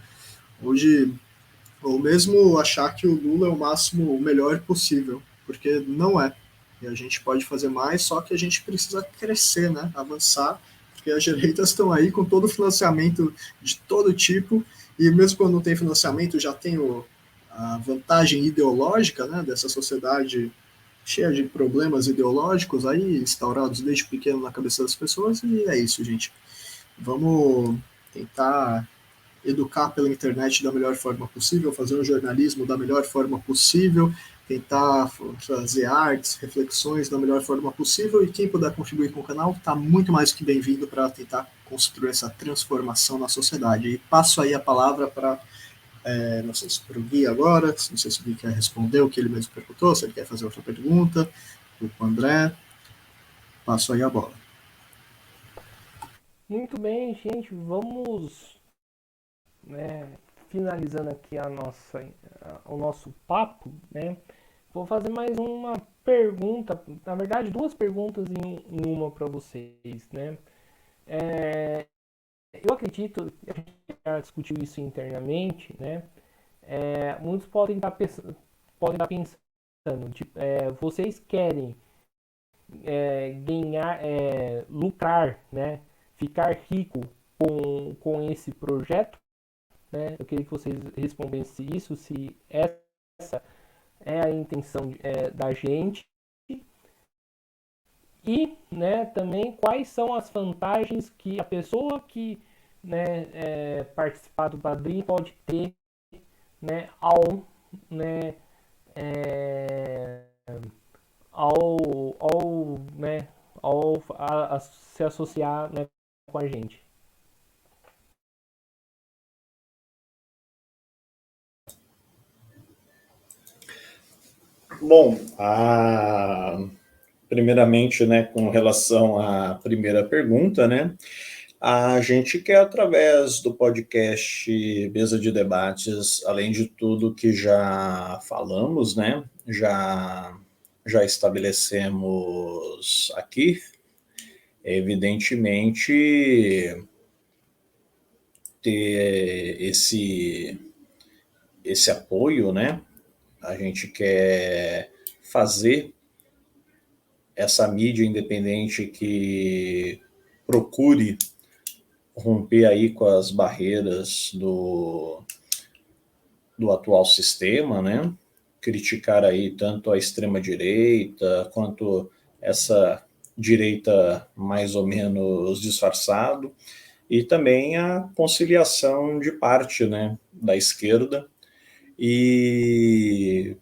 ou mesmo achar que o Lula é o máximo, o melhor possível, porque não é. E a gente pode fazer mais, só que a gente precisa crescer, né? Avançar, porque as direitas estão aí com todo o financiamento de todo tipo, e mesmo quando não tem financiamento, já tem a vantagem ideológica, né, dessa sociedade cheia de problemas ideológicos aí instaurados desde pequeno na cabeça das pessoas, e é isso, gente. Vamos tentar educar pela internet da melhor forma possível, fazer um jornalismo da melhor forma possível, tentar fazer artes, reflexões da melhor forma possível, e quem puder contribuir com o canal está muito mais que bem-vindo para tentar construir essa transformação na sociedade. E passo aí a palavra para, não sei se para o Gui agora, não sei se o Gui quer responder o que ele mesmo perguntou, se ele quer fazer outra pergunta, o André, passo aí a bola. Muito bem, gente, vamos, né, finalizando aqui o nosso papo, né? Vou fazer mais uma pergunta, na verdade, duas perguntas em uma para vocês, né? Eu acredito, a gente já discutiu isso internamente, né? Muitos podem estar pensando, tipo, vocês querem ganhar, lucrar, né? Ficar rico com esse projeto, né? Eu queria que vocês respondessem isso, se essa é a intenção da gente. E, né, também quais são as vantagens que a pessoa que, né, participar do Padrim pode ter, né, né, é, né, a se associar, né, com a gente. Bom, primeiramente, né, com relação à primeira pergunta, né, a gente quer, através do podcast Mesa de Debates, além de tudo que já falamos, né, já estabelecemos aqui, evidentemente, ter esse apoio, né, a gente quer fazer essa mídia independente que procure romper aí com as barreiras do atual sistema, né? Criticar aí tanto a extrema-direita quanto essa direita mais ou menos disfarçado, e também a conciliação de parte, né, da esquerda. E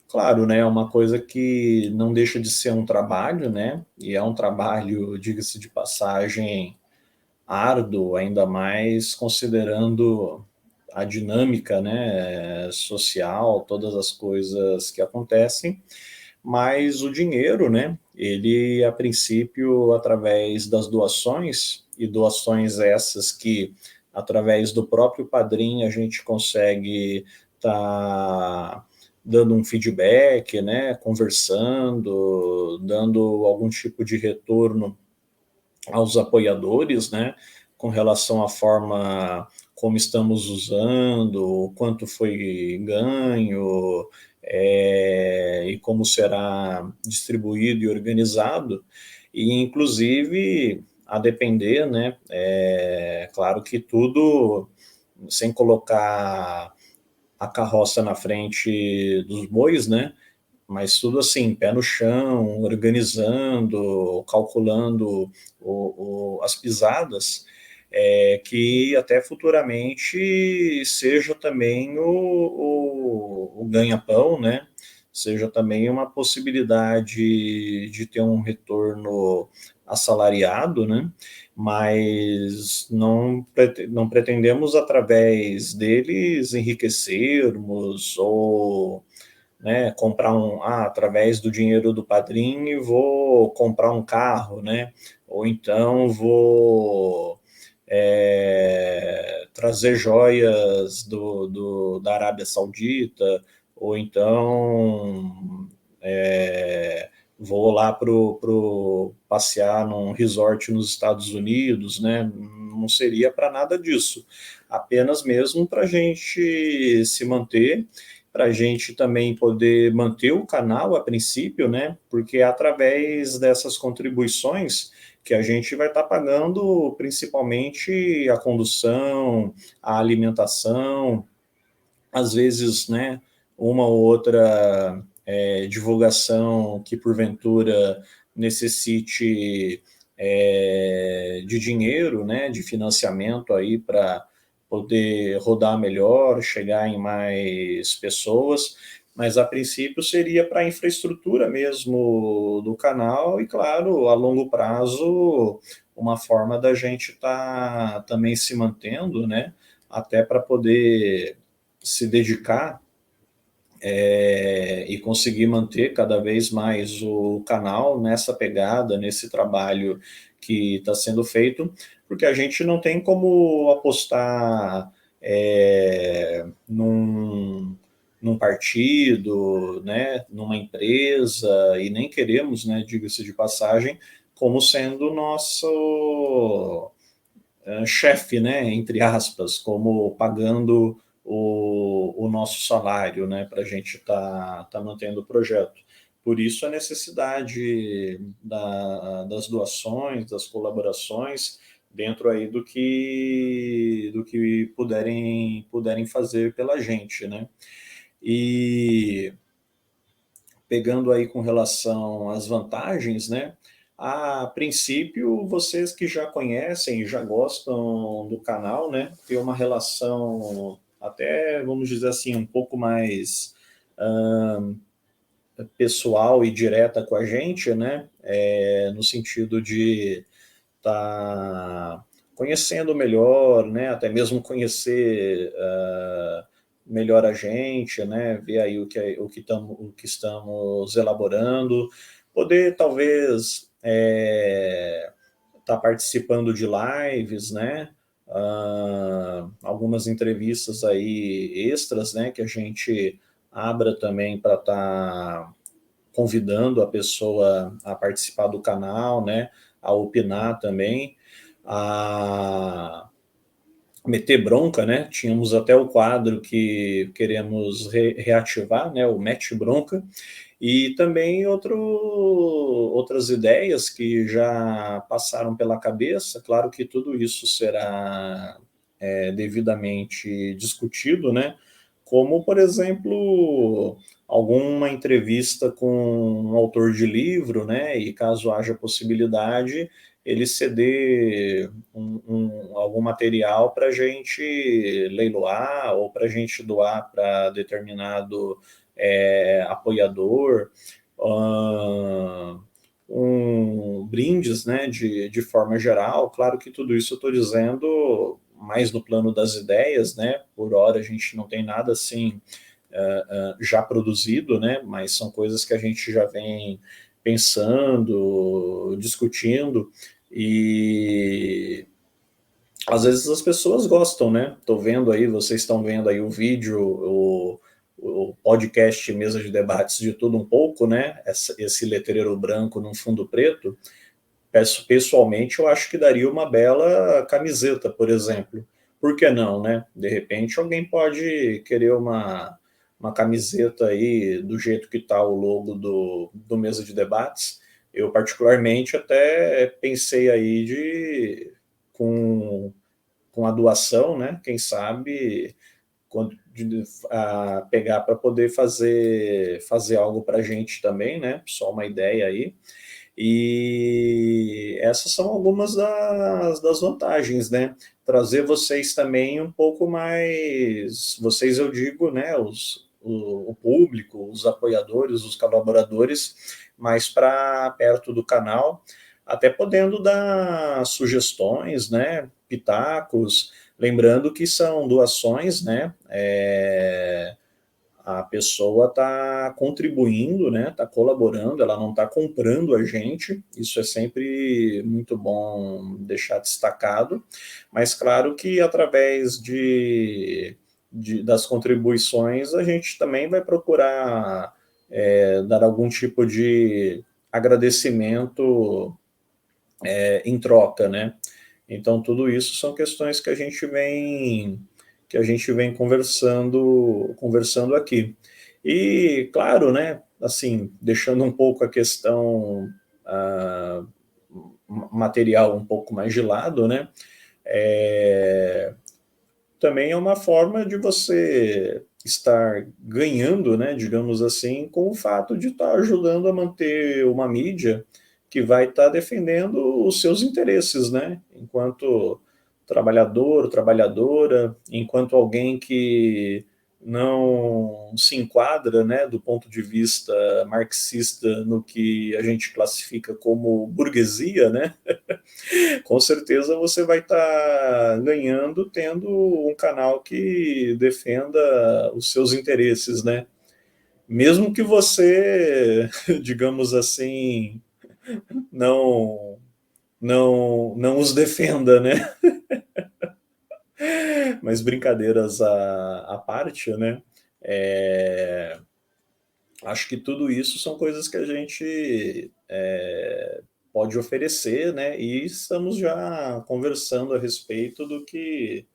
claro, né, é uma coisa que não deixa de ser um trabalho, né, e é um trabalho, diga-se de passagem, árduo, ainda mais considerando a dinâmica, né, social, todas as coisas que acontecem, mas o dinheiro, né, ele, a princípio, através das doações, e doações essas que, através do próprio Padrim, a gente consegue estar dando um feedback, né, conversando, dando algum tipo de retorno aos apoiadores, né, com relação à forma como estamos usando, quanto foi ganho, e como será distribuído e organizado, e inclusive a depender, né, claro que tudo sem colocar a carroça na frente dos bois, né, mas tudo assim, pé no chão, organizando, calculando as pisadas, que até futuramente seja também o ganha-pão, né? Seja também uma possibilidade de ter um retorno assalariado, né? Mas não pretendemos, através deles, enriquecermos ou, né, comprar através do dinheiro do padrinho vou comprar um carro, né, ou então vou trazer joias da Arábia Saudita, ou então vou lá passear num resort nos Estados Unidos, né, não seria para nada disso, apenas mesmo para a gente se manter, para a gente também poder manter o canal a princípio, né? Porque é através dessas contribuições que a gente vai estar pagando principalmente a condução, a alimentação, às vezes, né, uma ou outra divulgação que porventura necessite de dinheiro, né, de financiamento aí para poder rodar melhor, chegar em mais pessoas, mas a princípio seria para a infraestrutura mesmo do canal e, claro, a longo prazo, uma forma da gente estar também se mantendo, né, até para poder se dedicar e conseguir manter cada vez mais o canal nessa pegada, nesse trabalho que está sendo feito, porque a gente não tem como apostar num partido, né, numa empresa, e nem queremos, né, diga-se de passagem, como sendo nosso chefe, né, entre aspas, como pagando o nosso salário, né, para a gente tá mantendo o projeto. Por isso a necessidade das doações, das colaborações, dentro aí do que puderem fazer pela gente, né? E pegando aí com relação às vantagens, né? A princípio, vocês que já conhecem, já gostam do canal, né? Ter uma relação até, vamos dizer assim, um pouco mais pessoal e direta com a gente, né? No sentido de estar conhecendo melhor, né? Até mesmo conhecer melhor a gente, né? Ver aí o que estamos elaborando, poder talvez tá participando de lives, né? Algumas entrevistas aí extras, né? Que a gente abra também para estar convidando a pessoa a participar do canal, né? A opinar também, a meter bronca, né? Tínhamos até o quadro que queremos reativar, né? O Mete Bronca, e também outras ideias que já passaram pela cabeça. Claro que tudo isso será devidamente discutido, né? Como, por exemplo, alguma entrevista com um autor de livro, né? E caso haja possibilidade, ele ceder algum material para a gente leiloar ou para a gente doar para determinado apoiador, brindes, né, de forma geral. Claro que tudo isso eu estou dizendo mais no plano das ideias, né? Por hora a gente não tem nada assim já produzido, né? Mas são coisas que a gente já vem pensando, discutindo, e às vezes as pessoas gostam, né? Tô vendo aí, vocês estão vendo aí o vídeo, o podcast Mesa de Debates de tudo um pouco, né? Esse letreiro branco num fundo preto. Pessoalmente, eu acho que daria uma bela camiseta, por exemplo. Por que não, né? De repente, alguém pode querer uma camiseta aí do jeito que está o logo do Mesa de Debates. Eu, particularmente, até pensei aí com a doação, né? Quem sabe pegar para poder fazer algo para a gente também, né? Só uma ideia aí. E essas são algumas das vantagens, né? Trazer vocês também um pouco mais, vocês eu digo, né? O público, os apoiadores, os colaboradores, mais para perto do canal, até podendo dar sugestões, né? Pitacos, lembrando que são doações, né? A pessoa está contribuindo, né? Está colaborando, ela não está comprando a gente. Isso é sempre muito bom deixar destacado. Mas claro que através das contribuições a gente também vai procurar dar algum tipo de agradecimento em troca, né? Então tudo isso são questões que a gente vem conversando aqui. E, claro, né, assim, deixando um pouco a questão material um pouco mais de lado, né, também é uma forma de você estar ganhando, né, digamos assim, com o fato de estar ajudando a manter uma mídia que vai estar defendendo os seus interesses, né, enquanto trabalhador, trabalhadora, enquanto alguém que não se enquadra, né, do ponto de vista marxista no que a gente classifica como burguesia, né, com certeza você vai estar ganhando tendo um canal que defenda os seus interesses, né? Mesmo que você, digamos assim, não não os defenda, né? Mas brincadeiras à parte, né? Acho que tudo isso são coisas que a gente pode oferecer, né? E estamos já conversando a respeito do que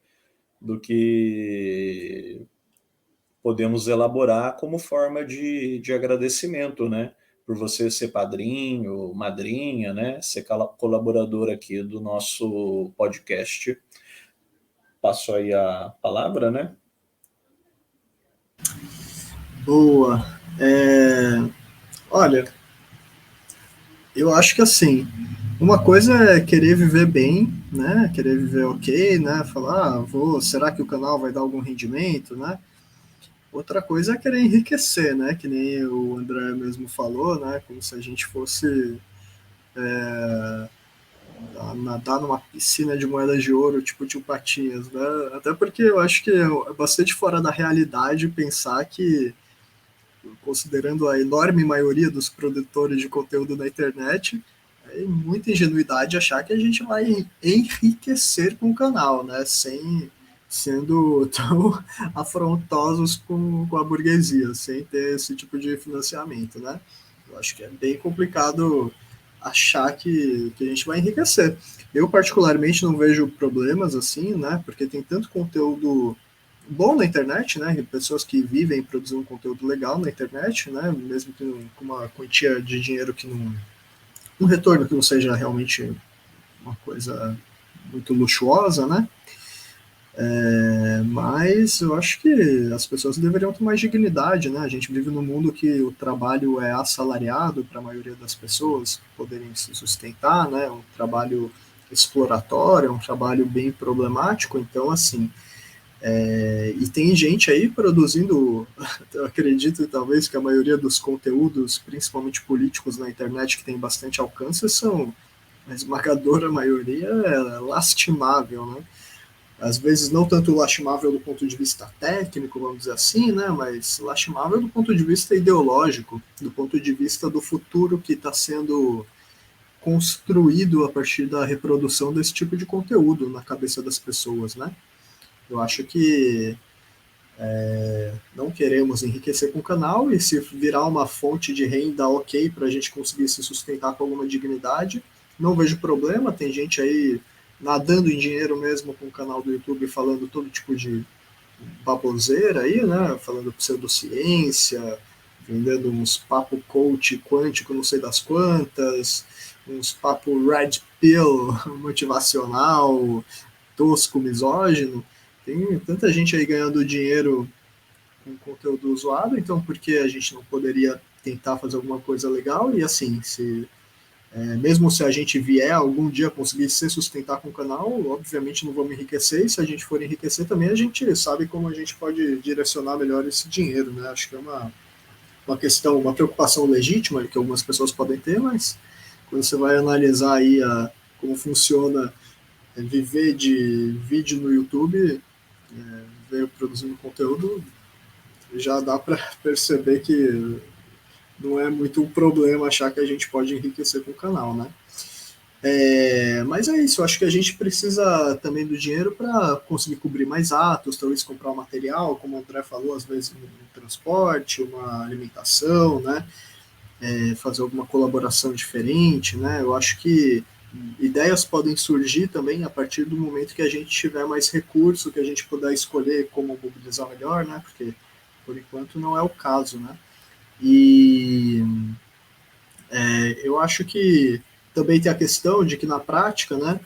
podemos elaborar como forma de agradecimento, né? Por você ser padrinho, madrinha, né? Ser colaborador aqui do nosso podcast. Passo aí a palavra, né? Boa. Olha, eu acho que assim, uma coisa é querer viver bem, né? Querer viver ok, né? Falar, será que o canal vai dar algum rendimento, né? Outra coisa é querer enriquecer, né? Que nem o André mesmo falou, né? Como se a gente fosse nadar numa piscina de moedas de ouro, tipo Tio Patinhas, né? Até porque eu acho que é bastante fora da realidade pensar que, considerando a enorme maioria dos produtores de conteúdo na internet, é muita ingenuidade achar que a gente vai enriquecer com o canal, né? Sem sendo tão afrontosos com a burguesia, sem ter esse tipo de financiamento, né? Eu acho que é bem complicado achar que a gente vai enriquecer. Eu, particularmente, não vejo problemas assim, né? Porque tem tanto conteúdo bom na internet, né? Pessoas que vivem produzindo conteúdo legal na internet, né? Mesmo que com uma quantia de dinheiro que não. Um retorno que não seja realmente uma coisa muito luxuosa, né? Mas eu acho que as pessoas deveriam ter mais dignidade, né? A gente vive num mundo que o trabalho é assalariado para a maioria das pessoas poderem se sustentar, né? Um trabalho exploratório, um trabalho bem problemático. Então, assim, e tem gente aí produzindo, eu acredito talvez que a maioria dos conteúdos, principalmente políticos na internet, que tem bastante alcance, são, a esmagadora maioria é lastimável, né? Às vezes não tanto lastimável do ponto de vista técnico, vamos dizer assim, né? Mas lastimável do ponto de vista ideológico, do ponto de vista do futuro que está sendo construído a partir da reprodução desse tipo de conteúdo na cabeça das pessoas, né? Eu acho que não queremos enriquecer com o canal e se virar uma fonte de renda ok para a gente conseguir se sustentar com alguma dignidade, não vejo problema. Tem gente aí nadando em dinheiro mesmo com o canal do YouTube falando todo tipo de baboseira aí, né? Falando pseudociência, vendendo uns papo coach quântico, não sei das quantas, uns papo red pill motivacional, tosco, misógino. Tem tanta gente aí ganhando dinheiro com conteúdo zoado, então por que a gente não poderia tentar fazer alguma coisa legal? E assim, mesmo se a gente vier algum dia conseguir se sustentar com o canal, obviamente não vamos enriquecer, e se a gente for enriquecer também, a gente sabe como a gente pode direcionar melhor esse dinheiro, né? Acho que é uma questão, uma preocupação legítima que algumas pessoas podem ter, mas quando você vai analisar aí como funciona viver de vídeo no YouTube, ver produzindo conteúdo, já dá para perceber que não é muito um problema achar que a gente pode enriquecer com o canal, né? Mas é isso, eu acho que a gente precisa também do dinheiro para conseguir cobrir mais atos, talvez comprar um material, como o André falou, às vezes um transporte, uma alimentação, né? Fazer alguma colaboração diferente, né? Eu acho que ideias podem surgir também a partir do momento que a gente tiver mais recurso, que a gente puder escolher como mobilizar melhor, né? Porque por enquanto não é o caso, né? E eu acho que também tem a questão de que na prática, né,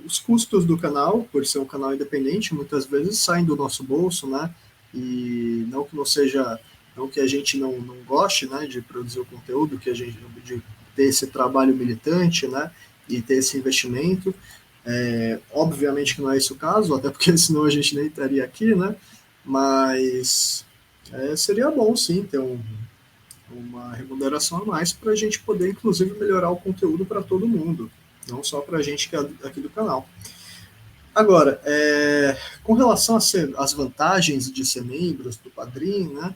os custos do canal, por ser um canal independente, muitas vezes saem do nosso bolso, né? E não que não seja, não que a gente não goste, né, de produzir o conteúdo, que a gente de ter esse trabalho militante, né, e ter esse investimento. Obviamente que não é esse o caso, até porque senão a gente nem estaria aqui, né? Mas seria bom sim ter uma remuneração a mais para a gente poder, inclusive, melhorar o conteúdo para todo mundo, não só para a gente que é aqui do canal. Agora, com relação às vantagens de ser membros do Padrim, né?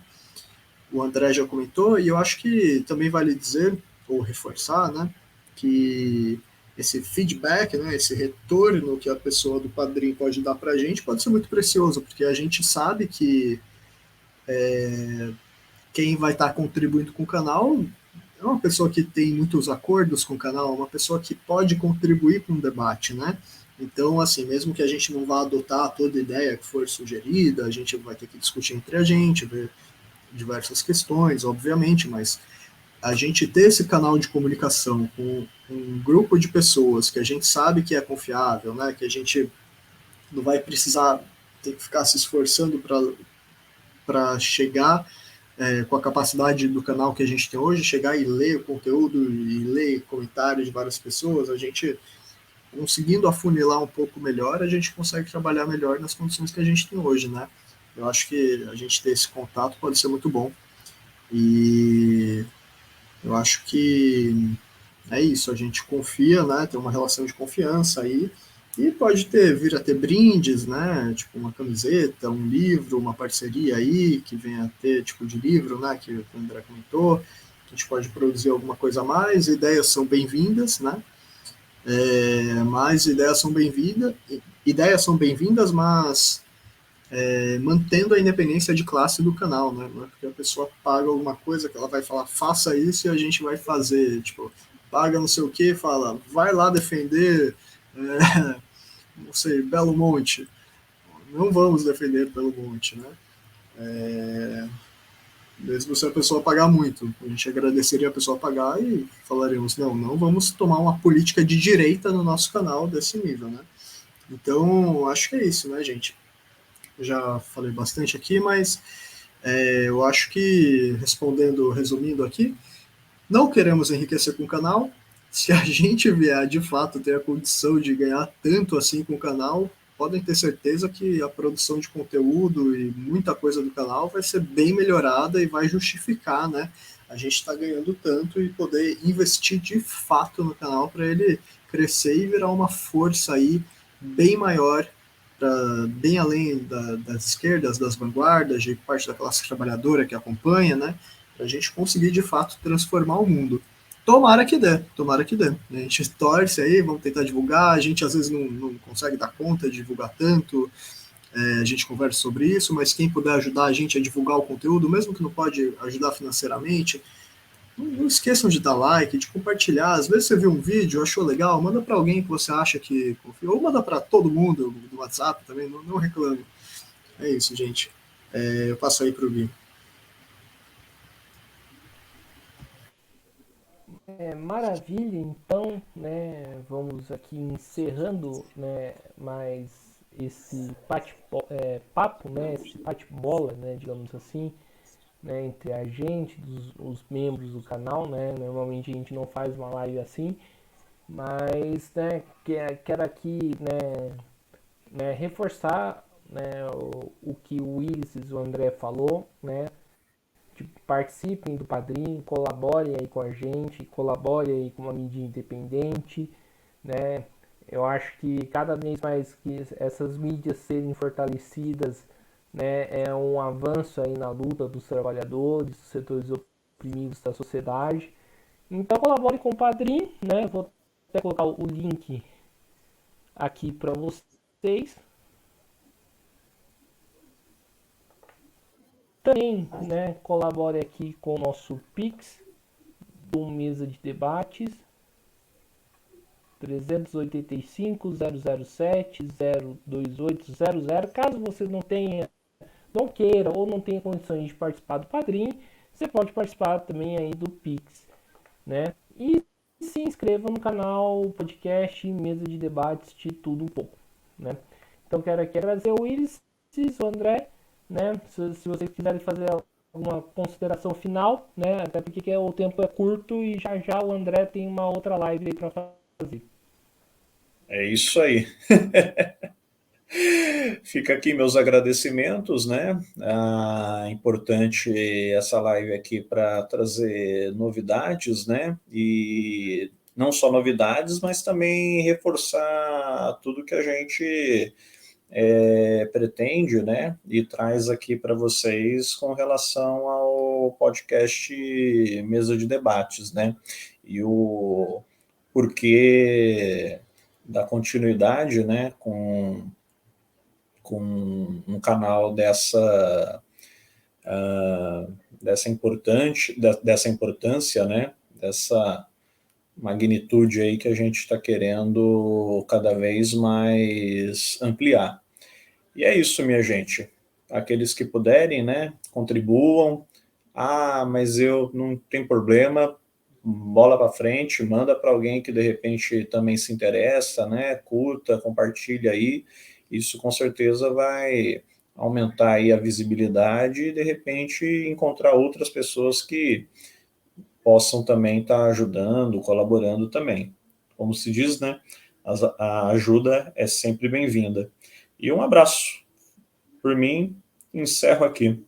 O André já comentou, e eu acho que também vale dizer, ou reforçar, né, que esse feedback, né, esse retorno que a pessoa do Padrim pode dar para a gente pode ser muito precioso, porque a gente sabe que quem vai estar contribuindo com o canal é uma pessoa que tem muitos acordos com o canal, uma pessoa que pode contribuir com o debate, né? Então, assim, mesmo que a gente não vá adotar toda ideia que for sugerida, a gente vai ter que discutir entre a gente, ver diversas questões, obviamente, mas a gente ter esse canal de comunicação com um grupo de pessoas que a gente sabe que é confiável, né? Que a gente não vai precisar ter que ficar se esforçando para chegar com a capacidade do canal que a gente tem hoje, chegar e ler o conteúdo e ler comentários de várias pessoas, a gente conseguindo afunilar um pouco melhor, a gente consegue trabalhar melhor nas condições que a gente tem hoje, né? Eu acho que a gente ter esse contato pode ser muito bom. E eu acho que é isso, a gente confia, né? Tem uma relação de confiança aí. E pode vir a ter brindes, né? Tipo uma camiseta, um livro, uma parceria aí, que venha a ter tipo de livro, né? Que o André comentou. A gente pode produzir alguma coisa a mais, ideias são bem-vindas, né? Mais ideias são bem-vindas, mas mantendo a independência de classe do canal, né? Não é porque a pessoa paga alguma coisa que ela vai falar, faça isso e a gente vai fazer. Tipo, paga não sei o que, fala, vai lá defender, não sei, Belo Monte. Não vamos defender Belo Monte, né? Mesmo se a pessoa pagar muito. A gente agradeceria a pessoa pagar e falaremos, não vamos tomar uma política de direita no nosso canal desse nível, né? Então, acho que é isso, né, gente? Já falei bastante aqui, mas eu acho que, resumindo aqui, não queremos enriquecer com o canal. Se a gente vier de fato ter a condição de ganhar tanto assim com o canal, podem ter certeza que a produção de conteúdo e muita coisa do canal vai ser bem melhorada e vai justificar, né? A gente está ganhando tanto e poder investir de fato no canal para ele crescer e virar uma força aí bem maior, bem além das esquerdas, das vanguardas, de parte da classe trabalhadora que acompanha, né? Para a gente conseguir de fato transformar o mundo. Tomara que dê, tomara que dê. A gente torce aí, vamos tentar divulgar. A gente às vezes não consegue dar conta de divulgar tanto. A gente conversa sobre isso, mas quem puder ajudar a gente a divulgar o conteúdo, mesmo que não pode ajudar financeiramente, não esqueçam de dar like, de compartilhar. Às vezes você viu um vídeo, achou legal, manda para alguém que você acha que confia, ou manda para todo mundo no WhatsApp também, não reclame. É isso, gente. Eu passo aí para o Gui. Maravilha, então, né, vamos aqui encerrando, né, mais esse papo, né, esse bate-bola, né, digamos assim, né, entre a gente, os membros do canal, né, normalmente a gente não faz uma live assim, mas, né, quero aqui, né, reforçar, né, o que o Willis e o André falou, né, participem do Padrim, colaborem aí com a gente, colaborem aí com uma mídia independente, né? Eu acho que cada vez mais que essas mídias serem fortalecidas, né, é um avanço aí na luta dos trabalhadores, dos setores oprimidos da sociedade. Então colabore com o Padrim, né? Vou até colocar o link aqui para vocês. Também, né, colabore aqui com o nosso Pix do Mesa de Debates 385-007-02800. Caso você não queira ou não tenha condições de participar do Padrim, você pode participar também aí do Pix, né? E se inscreva no canal, podcast, Mesa de Debates, de tudo um pouco, né? Então quero aqui agradecer o Iris, o André, né? Se vocês quiserem fazer alguma consideração final, né? Até porque o tempo é curto e já já o André tem uma outra live aí para fazer. É isso aí. Fica aqui meus agradecimentos, né? Importante essa live aqui para trazer novidades, né? E não só novidades, mas também reforçar tudo que a gente pretende, né? E traz aqui para vocês com relação ao podcast Mesa de Debates, né? E o porquê da continuidade, né? Com um canal dessa importância, né? Dessa magnitude aí que a gente está querendo cada vez mais ampliar. E é isso, minha gente. Aqueles que puderem, né, contribuam. Ah, mas eu não tenho problema. Bola para frente, manda para alguém que de repente também se interessa, né? Curta, compartilha aí. Isso com certeza vai aumentar aí a visibilidade e de repente encontrar outras pessoas que possam também estar ajudando, colaborando também. Como se diz, né? A ajuda é sempre bem-vinda. E um abraço. Por mim, encerro aqui.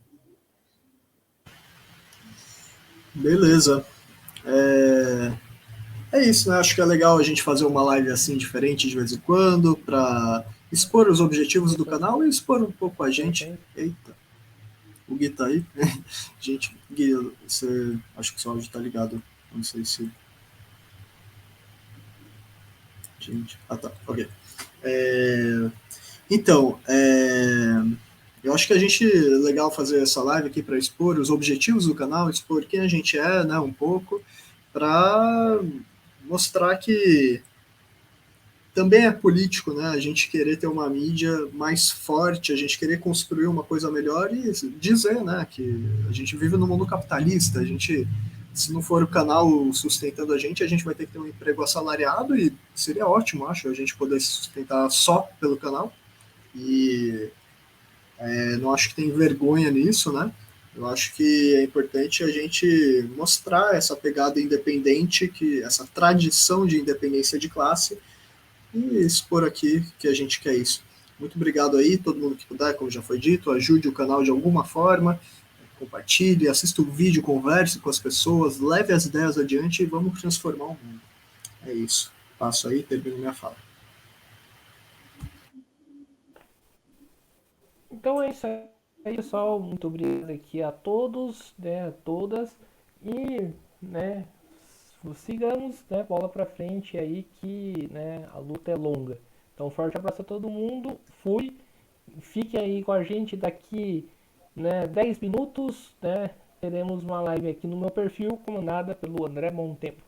Beleza. É isso, né? Acho que é legal a gente fazer uma live assim diferente de vez em quando, para expor os objetivos do canal e expor um pouco a gente. Perfeito. Eita, o Gui tá aí? Gente, Gui, você. Acho que o seu áudio tá ligado. Não sei se. Gente. Ah, tá. Ok. É, Então, eu acho que a gente é legal fazer essa live aqui para expor os objetivos do canal, expor quem a gente é, né, um pouco, para mostrar que também é político, né? A gente querer ter uma mídia mais forte, a gente querer construir uma coisa melhor e dizer, né, que a gente vive no mundo capitalista, a gente, se não for o canal sustentando a gente vai ter que ter um emprego assalariado e seria ótimo, acho, a gente poder se sustentar só pelo canal e não acho que tem vergonha nisso, né? Eu acho que é importante a gente mostrar essa pegada independente, que essa tradição de independência de classe e expor aqui que a gente quer isso. Muito obrigado aí, todo mundo que puder, como já foi dito, ajude o canal de alguma forma, compartilhe, assista o vídeo, converse com as pessoas, leve as ideias adiante e vamos transformar o mundo. É isso. Passo aí, termino minha fala. Então é isso aí, pessoal. Muito obrigado aqui a todos, né, a todas. E, né, sigamos, né, bola pra frente aí que, né, a luta é longa. Então, forte abraço a todo mundo. Fui. Fique aí com a gente daqui, né, 10 minutos, né? Teremos uma live aqui no meu perfil, comandada pelo André Montempo.